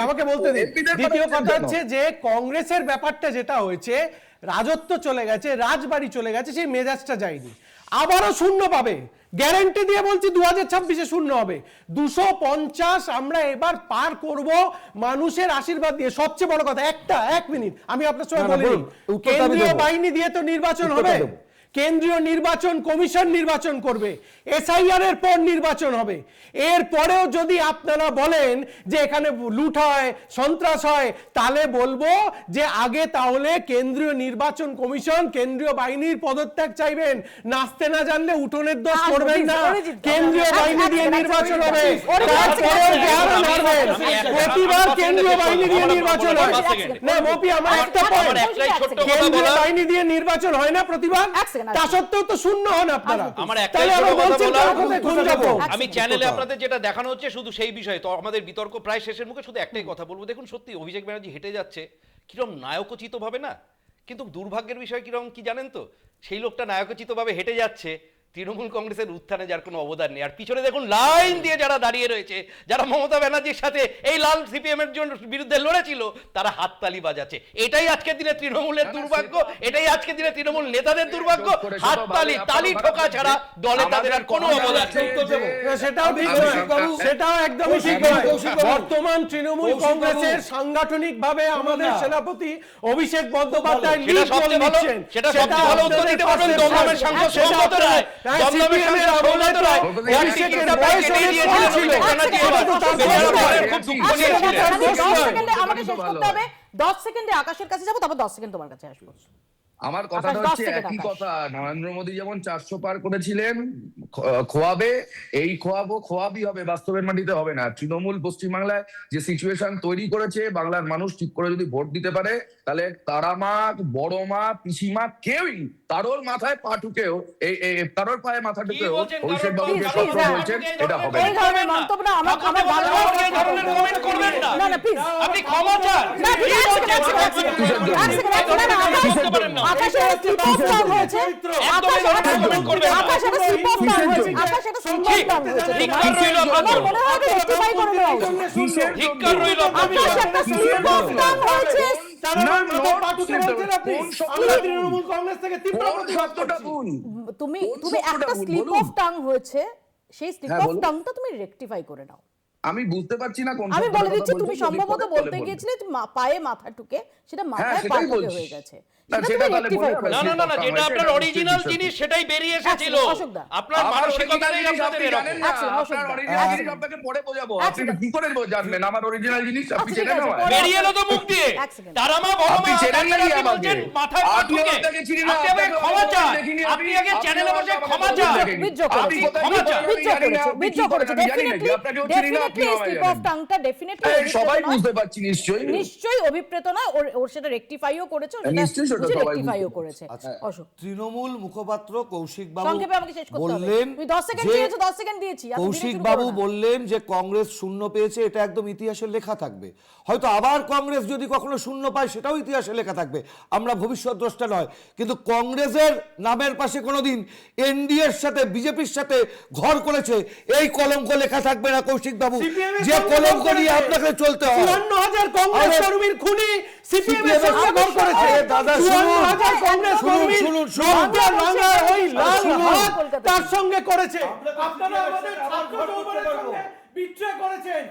আমাকে বলতে দিন। দ্বিতীয় কথা হচ্ছে যে কংগ্রেসের ব্যাপারটা যেটা হয়েছে, রাজত্ব চলে গেছে, রাজবাড়ি চলে গেছে, সেই মেজাজটা যায়নি। আবারও শূন্য পাবে, গ্যারান্টি দিয়ে বলছি 2026-এ শূন্য হবে। 250 আমরা এবার পার করব মানুষের আশীর্বাদ দিয়ে। সবচেয়ে বড় কথা এক মিনিট আমি আপনার সঙ্গে বলি, কেন্দ্রীয় বাহিনী দিয়ে তো নির্বাচন হবে, কেন্দ্রীয় নির্বাচন কমিশন নির্বাচন করবে, এসআইআর এর পর নির্বাচন হবে। এর পরেও যদি আপনারা বলেন যে এখানে লুট হয়, সন্ত্রাস হয়, তাহলে বলবো যে আগে তাহলে কেন্দ্রীয় নির্বাচন কমিশন, কেন্দ্রীয় বাহিনীর পদত্যাগ চাইবেন। নাচতে না জানলে উঠোনের দোষ করবেন না, কেন্দ্রীয় বাহিনী দিয়ে নির্বাচন হবে, তারপরেও যারা মারবেন প্রতিবার কেন্দ্রীয় বাহিনী দিয়ে নির্বাচন হয় না। মপি আমার একটা পয়েন্ট, কেন্দ্রীয় বাহিনী দিয়ে নির্বাচন হয় না প্রতিবার, তা সত্ত্বেও তো শূন্য হন আপনারা। আমার একটাই আমি চ্যানেলে আপনাদের যেটা দেখানো হচ্ছে শুধু সেই বিষয়ে, তো আমাদের বিতর্ক প্রায় শেষের মুখে শুধু একটাই কথা বলবো, দেখুন সত্যি অভিষেক ব্যানার্জি হেঁটে যাচ্ছে কিরকম নায়কোচিত ভাবে না, কিন্তু দুর্ভাগ্যের বিষয় কিরকম কি জানেন তো, সেই লোকটা নায়কোচিত ভাবে হেঁটে যাচ্ছে, তৃণমূল কংগ্রেসের উত্থানে যার কোনো অবদান নেই। আর পিছনে দেখুন লাইন দিয়ে যারা দাঁড়িয়ে রয়েছে, যারা মমতা ব্যানার্জির সাথে এই লাল সিপিএম এর জন্য বিরুদ্ধে লড়েছিল, তারা হাততালি বাজাচ্ছে। এটাই আজকের দিনে তৃণমূলের দুর্ভাগ্য, এটাই আজকের দিনে তৃণমূল নেতাদের দুর্ভাগ্য। হাততালি তালি ঠোকা ছাড়া দলে তাদের আর কোনো অবদান নেই। সেটাও ঠিক নয়, সেটাও একদমই ঠিক নয়। বর্তমান তৃণমূল কংগ্রেসের সাংগঠনিকভাবে আমাদের সেনাপতি অভিষেক বন্দ্যোপাধ্যায় সেটা সবচেয়ে ভালো, সেটা সবচেয়ে ভালো উত্তর দিতে পারবেন দমদমের সাংসদ সৌগত রায়। দমদমের সাংসদ সৌগত রায় একটিকিটা বাইক এড়িয়ে দিয়েছিলেন অভিষেক ব্যানার্জি, খুব দুঃখ নিয়েছিলেন। আমাকে শেষ করতে হবে, 10 সেকেন্ডে আকাশের কাছে যাবো, তারপর 10 সেকেন্ড তোমার কাছে আসবো। আমার কথাটা হচ্ছে একই কথা, নরেন্দ্র মোদী যেমন 400 পার করেছিলেন, খোয়াবে, এই খোয়াবি হবে, বাস্তবের মাটিতে হবে না। তৃণমূল পশ্চিমবাংলায় যে সিচুয়েশন তৈরি করেছে, বাংলার মানুষ ঠিক করে যদি ভোট দিতে পারে, তাহলে তারা মা, বড় মা, পিসিমা কেউই কারোর মাথায় পা ঠুকেও, কারোর পায়ে মাথা ঠুকেও অভিষেক বাবু যে স্বপ্ন বলছেন এটা হবে এই ধরনের মন্তব্য না আমার ভালো লাগে। এই ধরনের কমেন্ট করবেন না, না না প্লিজ, আপনি ক্ষমা চান। আকাশে স্লিপ অফ টাং হয়েছে, আকাশে স্লিপ অফ টাং হয়েছে, আকাশে স্লিপ অফ টাং হয়েছে। ধিক্কার রইল আপনাদের, মনে হয় রেকটিফাই করে নেওয়া উচিত। ধিক্কার রইল আপনাদের। আকাশে একটা স্লিপ অফ টাং হয়েছে। তুমি একটা স্লিপ অফ টাং হয়েছে, সেই স্লিপ অফ টাংটা তুমি রেকটিফাই করে নাও। আমি বুঝতে পারছি না কোন আমি বলে দিচ্ছি, তুমি সম্ভবত বলতে গিয়েছিলে পায়ে মাথা ঠুকে, সেটা মাথায় পা ঠুকে হয়ে গেছে। না না না, যেটা আপনার অরিজিনাল জিনিস সেটাই বেরিয়ে এসেছিল। আপনার মানসিকতা নেই আপনাদের এরকম। আপনার অরিজিনাল জিনিস আপনাকে পরে বোঝাবো, আপনি কি করে জানবেন আমার অরিজিনাল জিনিস? আপনি চেনেন না, বেরিয়ে এলো তো মুখ দিয়ে। তারা মা বড় মা, আপনি বলছেন মাথায় পা ঠুকে, আপনি আগে ক্ষমা চান, আপনি আগে চ্যানেলে বসে ক্ষমা চান, আপনি ক্ষমা চান। সবাই বুঝতে পারছি নিশ্চয়ই অভিপ্রেত নয়, ওর সেটা রেকটিফাইও করেছে, রেকটিফাইও করেছে। তৃণমূল মুখপাত্র কৌশিক বাবু সংক্ষেপে আমাকে শেষ করতে হবে। বললেন, তুমি 10 সেকেন্ড দিয়েছো, 10 সেকেন্ড দিয়েছি। কৌশিক বাবু বললেন যে কংগ্রেস শূন্য পেয়েছে, এটা একদম ইতিহাসে লেখা থাকবে। হয়তো আবার কংগ্রেস যদি কখনো শূন্য পায়, সেটাও ইতিহাসে লেখা থাকবে, আমরা ভবিষ্যৎ দ্রষ্টা নয়। কিন্তু কংগ্রেসের নামের পাশে কোনোদিন এনডিএর সাথে বিজেপির সাথে ঘর করেছে, এই কলঙ্ক লেখা থাকবে না কৌশিক বাবু, যে কলঙ্ক নিয়ে আপনাকে চলতে হয়। 54,000 কংগ্রেস কর্মীর খুনি সিপিএম এর সঙ্গে ঘর করেছে। দাদা তার সঙ্গে করেছে, আপনারা আমাদের ছাত্র যৌবনের সঙ্গে বিট্রে করেছেন।